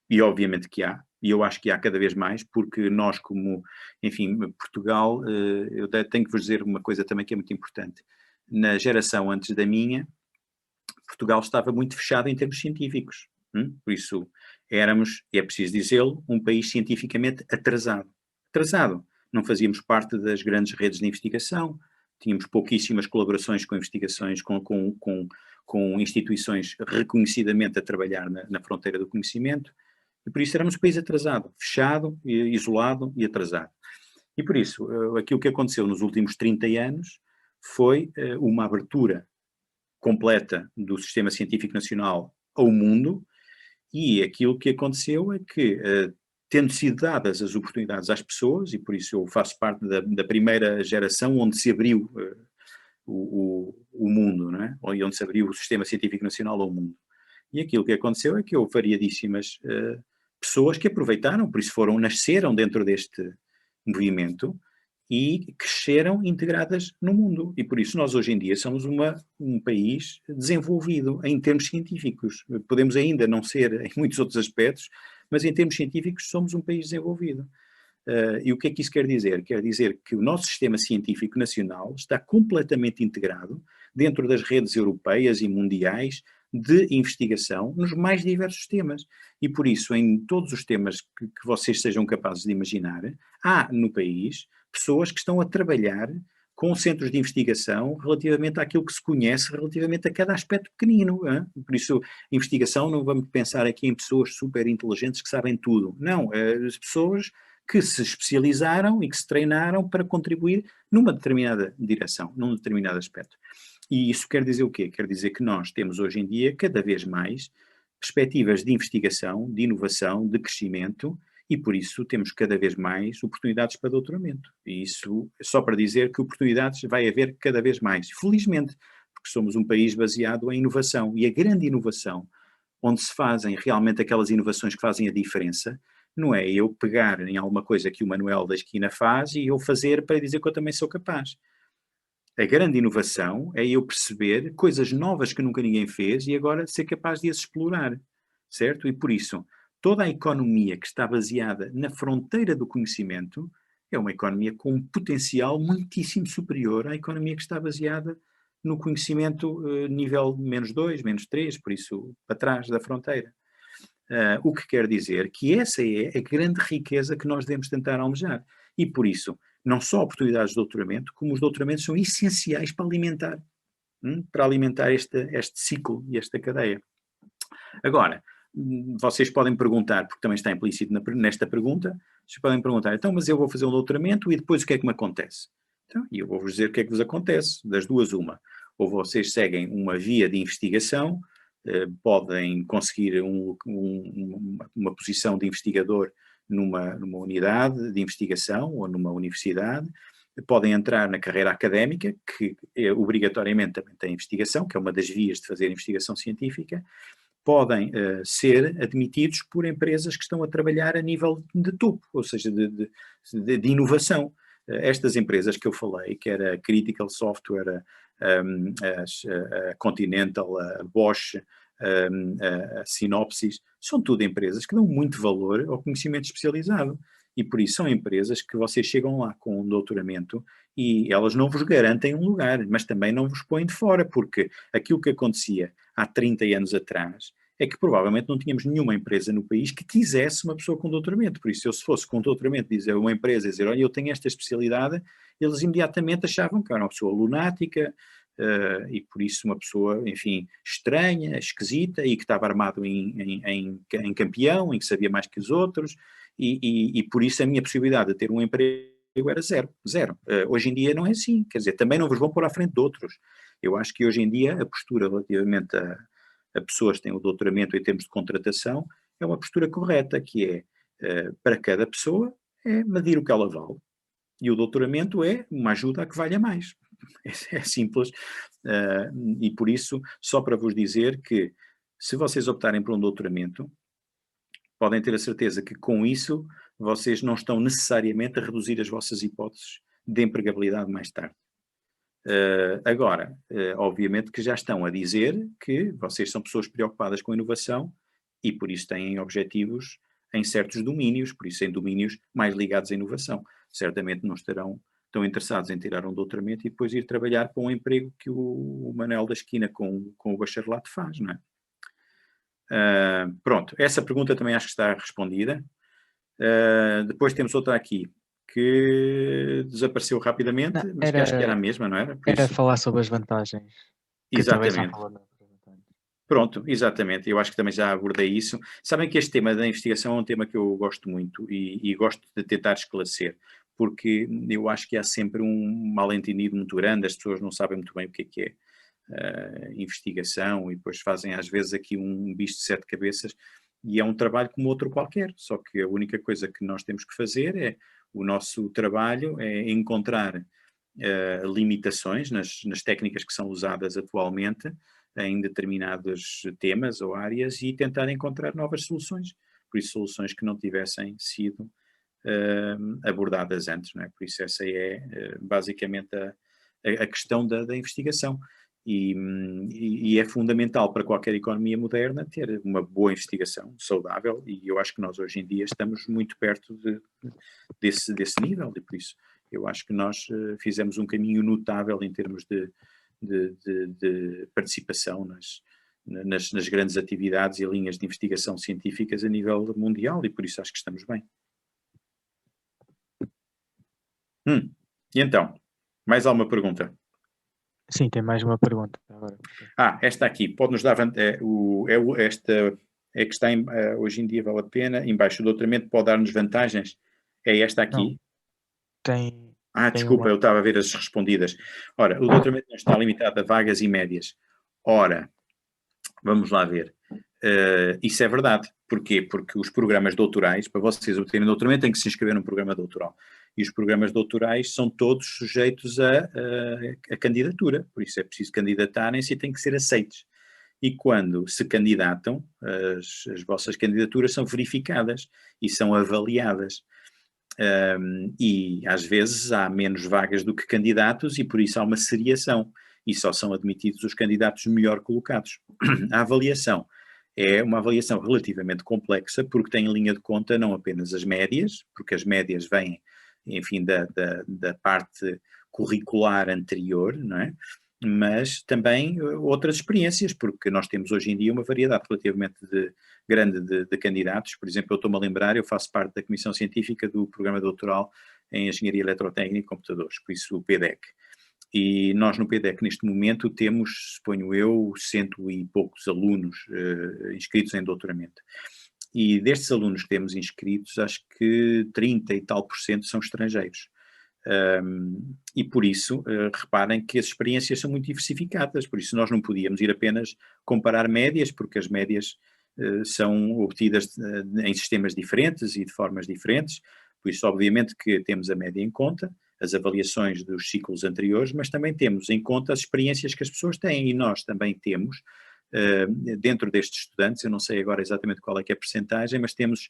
B: e obviamente que há, e eu acho que há cada vez mais, porque nós como, enfim, Portugal, eu tenho que vos dizer uma coisa também que é muito importante. Na geração antes da minha, Portugal estava muito fechado em termos científicos. Por isso, éramos, e é preciso dizê-lo, um país cientificamente atrasado. Atrasado. Não fazíamos parte das grandes redes de investigação, tínhamos pouquíssimas colaborações com investigações, com instituições reconhecidamente a trabalhar na fronteira do conhecimento, e por isso éramos um país atrasado, fechado, isolado e atrasado. E por isso, aquilo que aconteceu nos últimos 30 anos foi uma abertura completa do sistema científico nacional ao mundo, e aquilo que aconteceu é que, tendo sido dadas as oportunidades às pessoas, e por isso eu faço parte da primeira geração onde se abriu o mundo, não é? Onde se abriu o sistema científico nacional ao mundo. E aquilo que aconteceu é que houve variadíssimas pessoas que aproveitaram, por isso nasceram dentro deste movimento, e cresceram integradas no mundo. E por isso nós hoje em dia somos um país desenvolvido em termos científicos. Podemos ainda não ser em muitos outros aspectos, mas em termos científicos somos um país desenvolvido. E o que é que isso quer dizer? Quer dizer que o nosso sistema científico nacional está completamente integrado dentro das redes europeias e mundiais de investigação nos mais diversos temas. E por isso, em todos os temas que vocês sejam capazes de imaginar, há no país pessoas que estão a trabalhar com centros de investigação relativamente àquilo que se conhece, relativamente a cada aspecto pequenino. Hein? Por isso, investigação, não vamos pensar aqui em pessoas super inteligentes que sabem tudo. Não, as pessoas que se especializaram e que se treinaram para contribuir numa determinada direção, num determinado aspecto. E isso quer dizer o quê? Quer dizer que nós temos hoje em dia, cada vez mais, perspectivas de investigação, de inovação, de crescimento, e por isso temos cada vez mais oportunidades para doutoramento. E isso é só para dizer que oportunidades vai haver cada vez mais, felizmente, porque somos um país baseado em inovação. E a grande inovação, onde se fazem realmente aquelas inovações que fazem a diferença, não é eu pegar em alguma coisa que o Manuel da esquina faz e eu fazer para dizer que eu também sou capaz. A grande inovação é eu perceber coisas novas que nunca ninguém fez e agora ser capaz de as explorar, certo? E por isso, toda a economia que está baseada na fronteira do conhecimento é uma economia com um potencial muitíssimo superior à economia que está baseada no conhecimento nível -2, -3, por isso, para trás da fronteira. O que quer dizer que essa é a grande riqueza que nós devemos tentar almejar. E por isso, não só oportunidades de doutoramento, como os doutoramentos são essenciais para alimentar este ciclo e esta cadeia. Agora, vocês podem perguntar, porque também está implícito nesta pergunta, vocês podem perguntar, então, mas eu vou fazer um doutoramento e depois o que é que me acontece? Então, e eu vou-vos dizer o que é que vos acontece, das duas uma. Ou vocês seguem uma via de investigação, podem conseguir uma posição de investigador numa unidade de investigação ou numa universidade, podem entrar na carreira académica, que obrigatoriamente também tem investigação, que é uma das vias de fazer investigação científica, podem ser admitidos por empresas que estão a trabalhar a nível de topo, ou seja, de inovação. Estas empresas que eu falei, que era a Critical Software, a Continental, a Bosch, a Synopsys, são tudo empresas que dão muito valor ao conhecimento especializado. E por isso são empresas que vocês chegam lá com um doutoramento e elas não vos garantem um lugar, mas também não vos põem de fora, porque aquilo que acontecia há 30 anos atrás é que provavelmente não tínhamos nenhuma empresa no país que quisesse uma pessoa com doutoramento. Por isso, se fosse com doutoramento, dizer uma empresa, dizer, olha, eu tenho esta especialidade, eles imediatamente achavam que era uma pessoa lunática, e por isso uma pessoa, enfim, estranha, esquisita, e que estava armado em campeão, em que sabia mais que os outros, e por isso a minha possibilidade de ter um emprego era zero. Hoje em dia não é assim, quer dizer, também não vos vão pôr à frente de outros. Eu acho que hoje em dia a postura relativamente a pessoas que têm o doutoramento em termos de contratação é uma postura correta, que é, para cada pessoa, é medir o que ela vale. E o doutoramento é uma ajuda a que valha mais. é simples, e por isso, só para vos dizer que se vocês optarem por um doutoramento, podem ter a certeza que com isso vocês não estão necessariamente a reduzir as vossas hipóteses de empregabilidade mais tarde. Agora, obviamente que já estão a dizer que vocês são pessoas preocupadas com inovação e por isso têm objetivos em certos domínios, por isso em domínios mais ligados à inovação. Certamente não estarão tão interessados em tirar um doutoramento e depois ir trabalhar para um emprego que o Manel da esquina com o bacharelato faz, não é? Pronto, essa pergunta também acho que está respondida. Depois temos outra aqui que desapareceu rapidamente,
A: Não,
B: mas que acho que era a mesma, não era? Por
A: era
B: isso,
A: falar sobre as vantagens, que também já
B: exatamente.
A: falou na pergunta antes.
B: Pronto, exatamente. Eu acho que também já abordei isso. Sabem que este tema da investigação é um tema que eu gosto muito e gosto de tentar esclarecer, porque eu acho que há sempre um mal-entendido muito grande, as pessoas não sabem muito bem o que é investigação e depois fazem às vezes aqui um bicho de sete cabeças e é um trabalho como outro qualquer, só que a única coisa que nós temos que fazer é, o nosso trabalho é encontrar limitações nas técnicas que são usadas atualmente em determinados temas ou áreas e tentar encontrar novas soluções, por isso soluções que não tivessem sido abordadas antes, não é? Por isso essa é basicamente a questão da investigação. E é fundamental para qualquer economia moderna ter uma boa investigação saudável e eu acho que nós hoje em dia estamos muito perto desse nível e por isso eu acho que nós fizemos um caminho notável em termos de participação nas grandes atividades e linhas de investigação científicas a nível mundial e por isso acho que estamos bem. E então, mais alguma pergunta?
A: Sim, tem mais uma pergunta agora.
B: Esta aqui, pode-nos dar esta é que está hoje em dia vale a pena, em baixo, o doutoramento pode dar-nos vantagens? É esta aqui?
A: Não, tem
B: Desculpa, eu estava a ver as respondidas. Ora, o doutoramento não está limitado a vagas e médias. Ora, vamos lá ver. Isso é verdade. Porquê? Porque os programas doutorais, para vocês obterem doutoramento, têm que se inscrever num programa doutoral. E os programas doutorais são todos sujeitos a candidatura. Por isso é preciso candidatarem-se e têm que ser aceitos. E quando se candidatam, as vossas candidaturas são verificadas e são avaliadas. E às vezes há menos vagas do que candidatos e por isso há uma seriação e só são admitidos os candidatos melhor colocados. A avaliação é uma avaliação relativamente complexa porque tem em linha de conta não apenas as médias, porque as médias vêm, enfim, da parte curricular anterior, não é? Mas também outras experiências, porque nós temos hoje em dia uma variedade relativamente grande de candidatos. Por exemplo, eu estou-me a lembrar, eu faço parte da Comissão Científica do Programa Doutoral em Engenharia Eletrotécnica e Computadores, por isso o PDEC. E nós no PDEC neste momento temos, suponho eu, 100 e poucos alunos inscritos em doutoramento. E destes alunos que temos inscritos, acho que 30 e tal por cento são estrangeiros. E por isso, reparem que as experiências são muito diversificadas, por isso nós não podíamos ir apenas comparar médias, porque as médias são obtidas em sistemas diferentes e de formas diferentes, por isso obviamente que temos a média em conta, as avaliações dos ciclos anteriores, mas também temos em conta as experiências que as pessoas têm e nós também temos, dentro destes estudantes, eu não sei agora exatamente qual é que é a percentagem, mas temos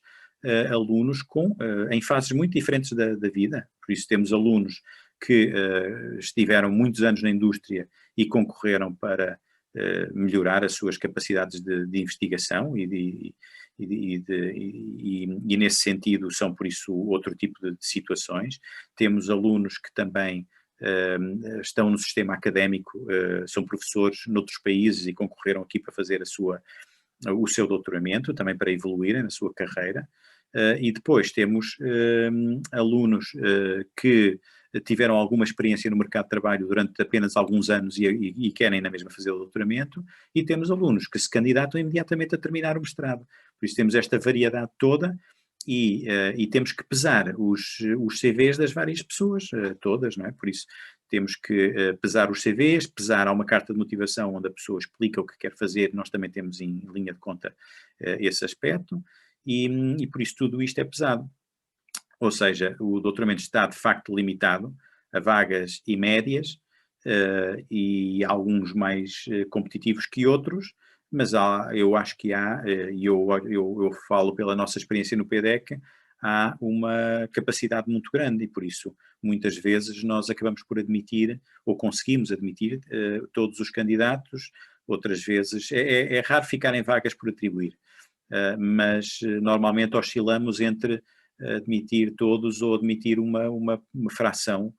B: alunos em fases muito diferentes da vida, por isso temos alunos que estiveram muitos anos na indústria e concorreram para melhorar as suas capacidades de investigação e nesse sentido são por isso outro tipo de situações. Temos alunos que também estão no sistema académico, são professores noutros países e concorreram aqui para fazer o seu doutoramento, também para evoluírem na sua carreira. E depois temos alunos que tiveram alguma experiência no mercado de trabalho durante apenas alguns anos e querem na mesma fazer o doutoramento, e temos alunos que se candidatam imediatamente a terminar o mestrado. Por isso temos esta variedade toda e temos que pesar os CVs das várias pessoas, todas, não é? Por isso temos que pesar os CVs, pesar, há uma carta de motivação onde a pessoa explica o que quer fazer, nós também temos em linha de conta esse aspecto, e por isso tudo isto é pesado. Ou seja, o doutoramento está de facto limitado a vagas e médias, e alguns mais competitivos que outros, mas eu acho que há, e eu falo pela nossa experiência no PDEC, há uma capacidade muito grande e por isso muitas vezes nós acabamos por admitir, ou conseguimos admitir, todos os candidatos, outras vezes é raro ficarem vagas por atribuir, mas normalmente oscilamos entre admitir todos ou admitir uma fração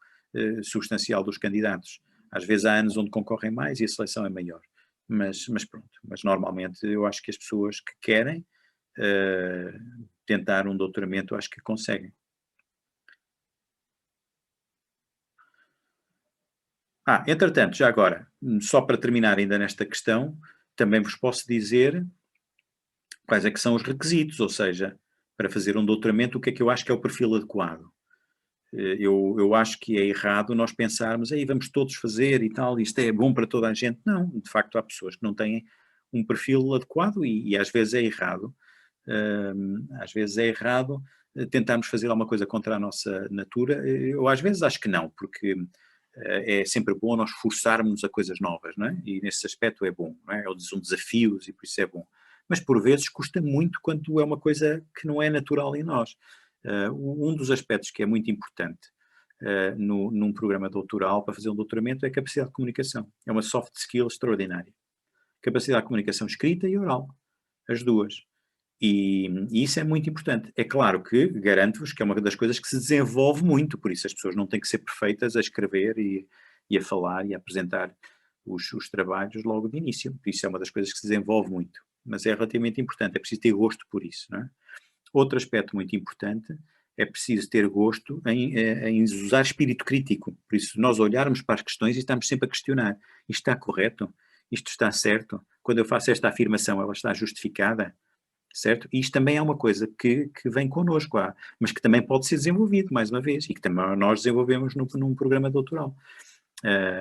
B: substancial dos candidatos. Às vezes há anos onde concorrem mais e a seleção é maior. Mas pronto, mas normalmente eu acho que as pessoas que querem tentar um doutoramento, acho que conseguem. Entretanto, já agora, só para terminar ainda nesta questão, também vos posso dizer quais é que são os requisitos, ou seja, para fazer um doutoramento, o que é que eu acho que é o perfil adequado. Eu acho que é errado nós pensarmos, aí vamos todos fazer e tal, isto é bom para toda a gente. Não, de facto há pessoas que não têm um perfil adequado e às vezes é errado. Às vezes é errado tentarmos fazer alguma coisa contra a nossa natura. Eu às vezes acho que não, porque é sempre bom nós forçarmos a coisas novas, não é? E nesse aspecto é bom, não é? São desafios e por isso é bom. Mas por vezes custa muito quando é uma coisa que não é natural em nós. Um dos aspectos que é muito importante num programa doutoral, para fazer um doutoramento, é a capacidade de comunicação. É uma soft skill extraordinária. Capacidade de comunicação escrita e oral, as duas. E isso é muito importante. É claro que garanto-vos que é uma das coisas que se desenvolve muito, por isso as pessoas não têm que ser perfeitas a escrever e a falar e a apresentar os trabalhos logo de início. Por isso é uma das coisas que se desenvolve muito. Mas é relativamente importante, é preciso ter gosto por isso, não é? Outro aspecto muito importante é preciso ter gosto em usar espírito crítico. Por isso, nós olharmos para as questões e estamos sempre a questionar. Isto está correto? Isto está certo? Quando eu faço esta afirmação, ela está justificada? Certo? E isto também é uma coisa que vem connosco, mas que também pode ser desenvolvido, mais uma vez, e que também nós desenvolvemos num programa doutoral.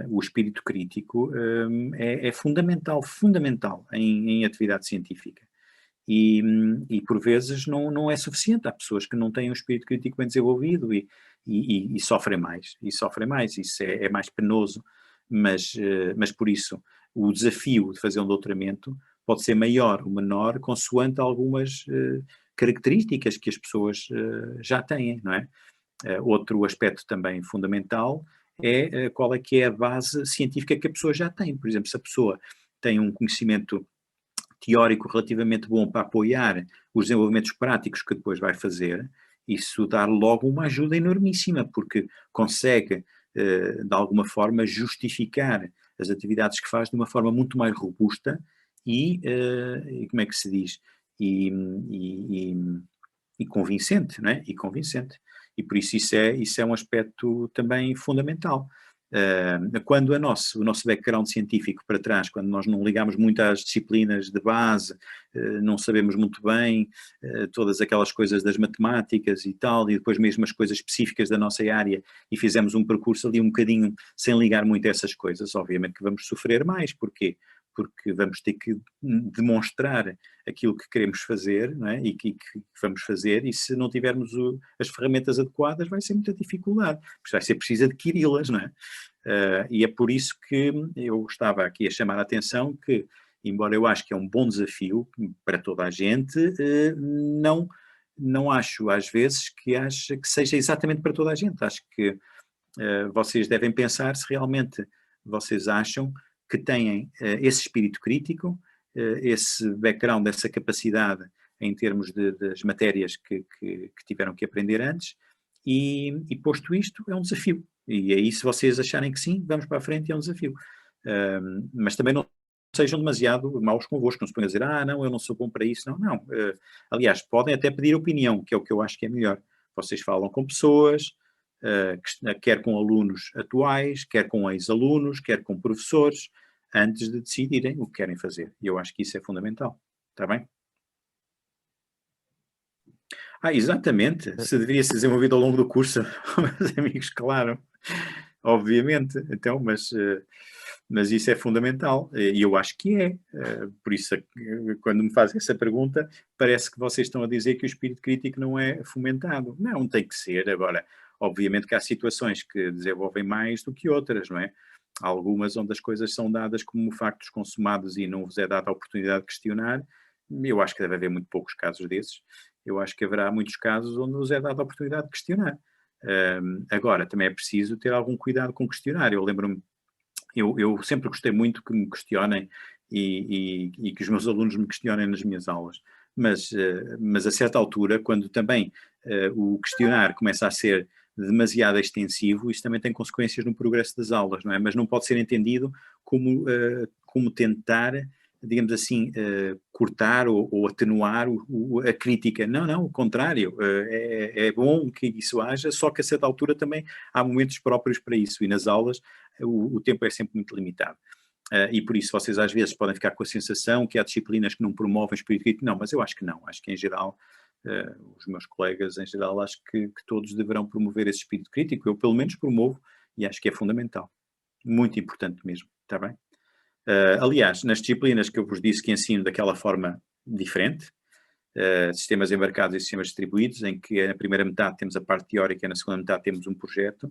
B: O espírito crítico é fundamental, fundamental em atividade científica. E por vezes não é suficiente. Há pessoas que não têm um espírito crítico bem desenvolvido e sofrem mais. E sofrem mais. Isso é mais penoso. Mas por isso, o desafio de fazer um doutoramento pode ser maior ou menor consoante algumas características que as pessoas já têm, não é? Outro aspecto também fundamental é qual é que é a base científica que a pessoa já tem. Por exemplo, se a pessoa tem um conhecimento teórico relativamente bom para apoiar os desenvolvimentos práticos que depois vai fazer, isso dá logo uma ajuda enormíssima, porque consegue, de alguma forma, justificar as atividades que faz de uma forma muito mais robusta e como é que se diz? E convincente, não é? E convincente. E por isso isso é um aspecto também fundamental. Quando o nosso background científico para trás, quando nós não ligamos muito às disciplinas de base, não sabemos muito bem todas aquelas coisas das matemáticas e tal, e depois mesmo as coisas específicas da nossa área, e fizemos um percurso ali um bocadinho sem ligar muito a essas coisas, obviamente que vamos sofrer mais. Porquê? Porque vamos ter que demonstrar aquilo que queremos fazer, não é? E que vamos fazer, e se não tivermos as ferramentas adequadas vai ser muita dificuldade, porque vai ser preciso adquiri-las, não é? E é por isso que eu estava aqui a chamar a atenção que, embora eu acho que é um bom desafio para toda a gente, não acho às vezes que seja exatamente para toda a gente. Acho que vocês devem pensar se realmente vocês acham que têm esse espírito crítico, esse background, essa capacidade em termos das matérias que tiveram que aprender antes, e posto isto, é um desafio. E aí, se vocês acharem que sim, vamos para a frente, é um desafio. Mas também não sejam demasiado maus convosco, não se ponham a dizer, não, eu não sou bom para isso, não. Aliás, podem até pedir opinião, que é o que eu acho que é melhor. Vocês falam com pessoas, quer com alunos atuais, quer com ex-alunos, quer com professores, antes de decidirem o que querem fazer. E eu acho que isso é fundamental. Está bem? Exatamente. Se deveria ser desenvolvido ao longo do curso, meus amigos, claro. Obviamente. Então, mas isso é fundamental. E eu acho que é. Por isso, quando me fazem essa pergunta, parece que vocês estão a dizer que o espírito crítico não é fomentado. Não, tem que ser. Agora, obviamente que há situações que desenvolvem mais do que outras, não é? Há algumas onde as coisas são dadas como factos consumados e não vos é dada a oportunidade de questionar. Eu acho que deve haver muito poucos casos desses. Eu acho que haverá muitos casos onde vos é dada a oportunidade de questionar. Agora, também é preciso ter algum cuidado com questionar. Eu lembro-me, eu sempre gostei muito que me questionem e que os meus alunos me questionem nas minhas aulas. Mas a certa altura, quando também o questionar começa a ser demasiado extensivo, isso também tem consequências no progresso das aulas, não é? Mas não pode ser entendido como tentar, digamos assim, cortar ou atenuar a crítica. Não, o contrário. É bom que isso haja, só que a certa altura também há momentos próprios para isso, e nas aulas o tempo é sempre muito limitado. E por isso vocês às vezes podem ficar com a sensação que há disciplinas que não promovem espírito crítico. Não, mas eu acho que não. Acho que em geral, os meus colegas em geral, acho que todos deverão promover esse espírito crítico. Eu pelo menos promovo e acho que é fundamental. Muito importante mesmo, está bem? Aliás, nas disciplinas que eu vos disse que ensino daquela forma diferente, sistemas embarcados e sistemas distribuídos, em que na primeira metade temos a parte teórica e na segunda metade temos um projeto.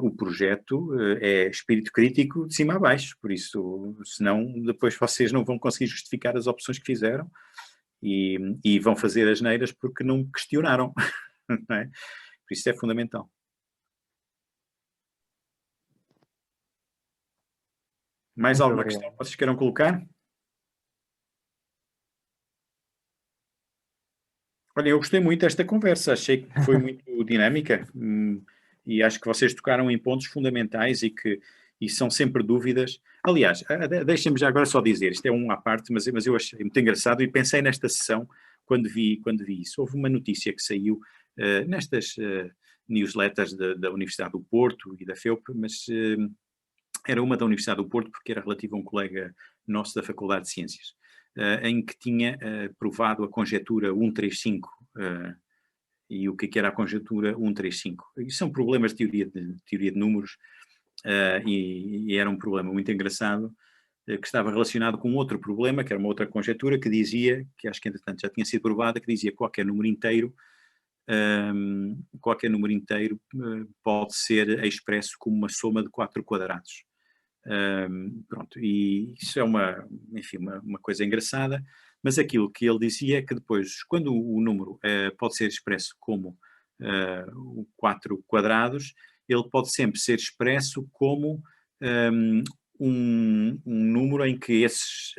B: O projeto é espírito crítico de cima a baixo, por isso, senão depois vocês não vão conseguir justificar as opções que fizeram e vão fazer asneiras porque não questionaram, não é? Por isso é fundamental. Mais
A: Muito
B: alguma
A: obrigado.
B: questão que vocês queiram colocar? Olha, eu gostei muito desta conversa, achei que foi muito dinâmica, e acho que vocês tocaram em pontos fundamentais e são sempre dúvidas. Aliás, deixem-me já agora só dizer, isto é um à parte, mas eu achei muito engraçado e pensei nesta sessão quando vi isso. Houve uma notícia que saiu nestas newsletters da Universidade do Porto e da FEUP, mas era uma da Universidade do Porto porque era relativa a um colega nosso da Faculdade de Ciências. Em que tinha provado a conjetura 135. E o que era a conjetura 135? Isso são problemas de teoria de números, e era um problema muito engraçado, que estava relacionado com outro problema, que era uma outra conjetura, que dizia, que acho que entretanto já tinha sido provada, que dizia que qualquer número inteiro pode ser expresso como uma soma de 4 quadrados. Pronto, e isso é enfim, uma coisa engraçada, mas aquilo que ele dizia é que depois, quando o número pode ser expresso como 4 quadrados, ele pode sempre ser expresso como um número em que esses,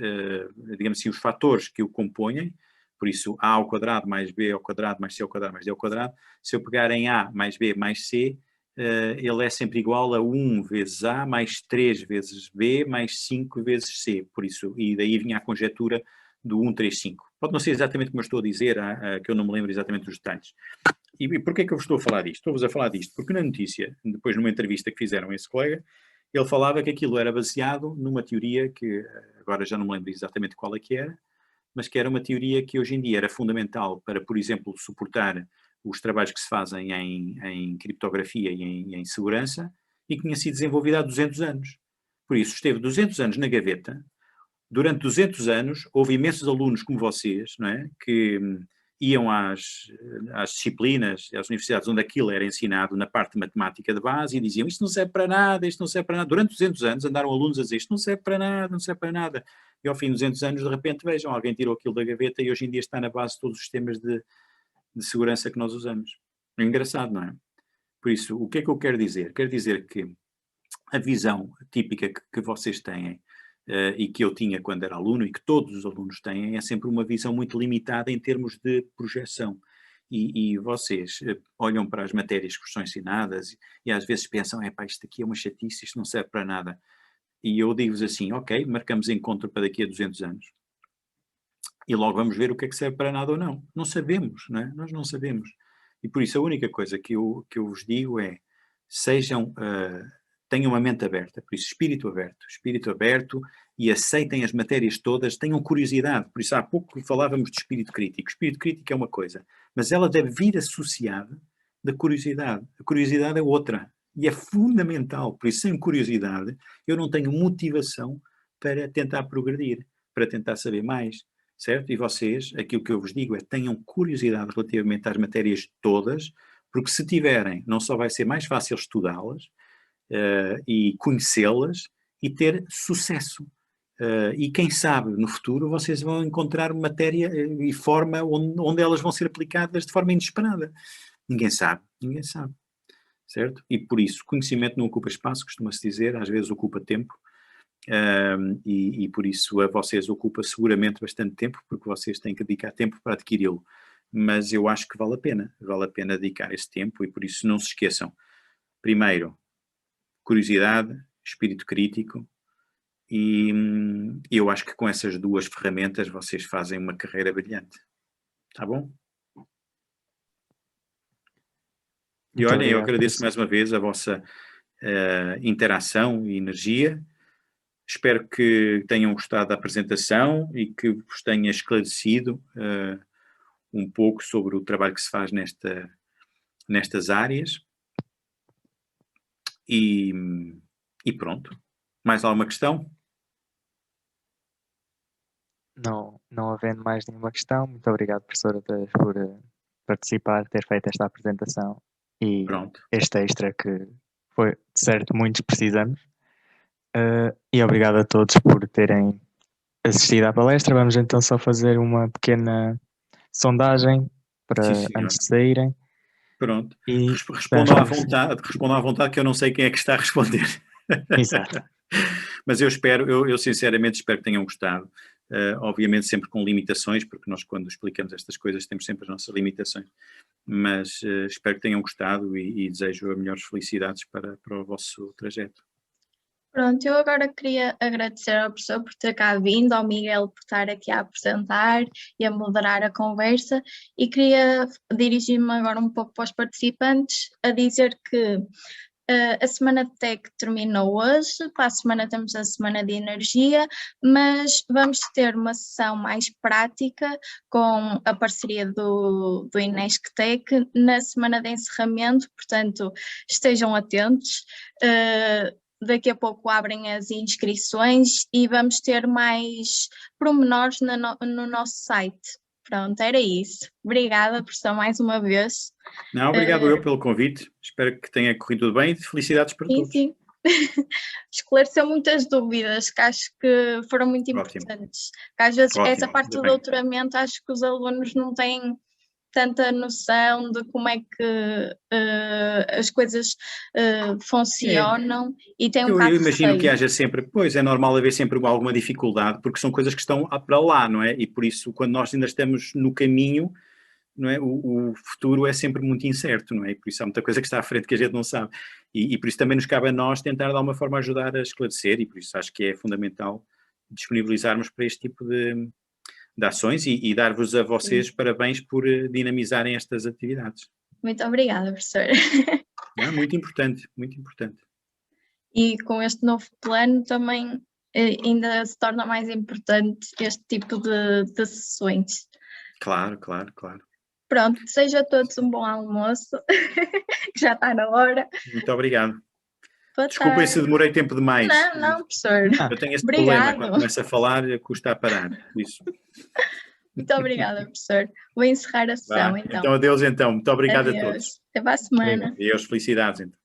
B: digamos assim, os fatores que o compõem, por isso a ao quadrado mais b ao quadrado mais c ao quadrado mais d ao quadrado, se eu pegar em a mais b mais c, ele é sempre igual a 1 vezes A mais 3 vezes B mais 5 vezes C, por isso, e daí vinha a conjetura do 135. Pode não ser exatamente como eu estou a dizer, que eu não me lembro exatamente dos detalhes. E porquê é que eu vos estou a falar disto? Estou-vos a falar disto porque na notícia, depois numa entrevista que fizeram a esse colega, ele falava que aquilo era baseado numa teoria que, agora já não me lembro exatamente qual é que era, mas que era uma teoria que hoje em dia era fundamental para, por exemplo, suportar os trabalhos que se fazem em criptografia e em segurança, e que tinha sido desenvolvida há 200 anos. Por isso, esteve 200 anos na gaveta. Durante 200 anos, houve imensos alunos como vocês, não é? Que iam às disciplinas, às universidades onde aquilo era ensinado na parte de matemática de base e diziam isto não serve para nada, isto não serve para nada. Durante 200 anos andaram alunos a dizer isto não serve para nada, não serve para nada. E ao fim de 200 anos, de repente, vejam, alguém tirou aquilo da gaveta e hoje em dia está na base de todos os sistemas de segurança que nós usamos. É engraçado, não é? Por isso, o que é que eu quero dizer? Quero dizer que a visão típica que vocês têm e que eu tinha quando era aluno e que todos os alunos têm é sempre uma visão muito limitada em termos de projeção. E vocês olham para as matérias que vos são ensinadas e às vezes pensam, isto aqui é uma chatice, isto não serve para nada. E eu digo-vos assim, ok, marcamos encontro para daqui a 200 anos. E logo vamos ver o que é que serve para nada ou não. Não sabemos, não é? Nós não sabemos. E por isso a única coisa que eu vos digo é, tenham uma mente aberta, por isso espírito aberto e aceitem as matérias todas, tenham curiosidade. Por isso há pouco falávamos de espírito crítico. Espírito crítico é uma coisa, mas ela deve vir associada da curiosidade. A curiosidade é outra e é fundamental. Por isso, sem curiosidade, eu não tenho motivação para tentar progredir, para tentar saber mais. Certo? E vocês, aquilo que eu vos digo é tenham curiosidade relativamente às matérias todas, porque se tiverem, não só vai ser mais fácil estudá-las, e conhecê-las e ter sucesso. E quem sabe, no futuro, vocês vão encontrar matéria e forma onde elas vão ser aplicadas de forma inesperada. Ninguém sabe, certo? E por isso, conhecimento não ocupa espaço, costuma-se dizer, às vezes ocupa tempo, e por isso a vocês ocupa seguramente bastante tempo, porque vocês têm que dedicar tempo para adquiri-lo. Mas eu acho que vale a pena dedicar esse tempo, e por isso não se esqueçam. Primeiro, curiosidade, espírito crítico, e eu acho que com essas duas ferramentas vocês fazem uma carreira brilhante. Tá bom? E olhem, eu agradeço mais uma vez a vossa interação e energia. Espero que tenham gostado da apresentação e que vos tenha esclarecido um pouco sobre o trabalho que se faz nestas áreas. E pronto. Mais alguma questão?
A: Não havendo mais nenhuma questão, muito obrigado, professora, por participar, ter feito esta apresentação e
B: Pronto.
A: este extra que foi, de certo, muitos precisamos. E obrigado a todos por terem assistido à palestra. Vamos então só fazer uma pequena sondagem antes de saírem.
B: Pronto.
A: E
B: respondam à vontade que eu não sei quem é que está a responder.
A: Exato.
B: Mas eu sinceramente espero que tenham gostado. Obviamente sempre com limitações, porque nós quando explicamos estas coisas temos sempre as nossas limitações. Mas espero que tenham gostado e desejo as melhores felicidades para o vosso trajeto.
C: Pronto, eu agora queria agradecer ao professor por ter cá vindo, ao Miguel por estar aqui a apresentar e a moderar a conversa, e queria dirigir-me agora um pouco para os participantes a dizer que a Semana de Tech terminou hoje, para a semana temos a Semana de Energia, mas vamos ter uma sessão mais prática com a parceria do Inesc Tech na semana de encerramento, portanto estejam atentos. Daqui a pouco abrem as inscrições e vamos ter mais pormenores no nosso site. Pronto, era isso. Obrigada, professor, mais uma vez.
B: Não, obrigado eu pelo convite. Espero que tenha corrido tudo bem e felicidades para todos.
C: Sim. Esclareceu muitas dúvidas que acho que foram muito importantes. Que às vezes essa parte do doutoramento acho que os alunos não têm tanta noção de como é que as coisas funcionam e tem um bocado de
B: Eu imagino
C: receio.
B: que haja sempre, pois é normal haver sempre alguma dificuldade, porque são coisas que estão para lá, não é? E por isso, quando nós ainda estamos no caminho, não é? O futuro é sempre muito incerto, não é? E por isso há muita coisa que está à frente que a gente não sabe. E por isso também nos cabe a nós tentar de alguma forma ajudar a esclarecer, e por isso acho que é fundamental disponibilizarmos para este tipo de ações e dar-vos a vocês parabéns por dinamizarem estas atividades.
C: Muito obrigada, professor.
B: Muito importante, muito importante.
C: E com este novo plano também ainda se torna mais importante este tipo de sessões.
B: Claro.
C: Pronto, desejo a todos um bom almoço, que já está na hora.
B: Muito obrigado. Desculpem se demorei tempo demais.
C: Não, professor.
B: Eu tenho esse problema, quando começo a falar, custa a parar. Isso.
C: Muito obrigada, professor. Vou encerrar a sessão, então.
B: Então, adeus, então. Muito obrigado a todos.
C: Até para a semana.
B: Adeus, felicidades, então.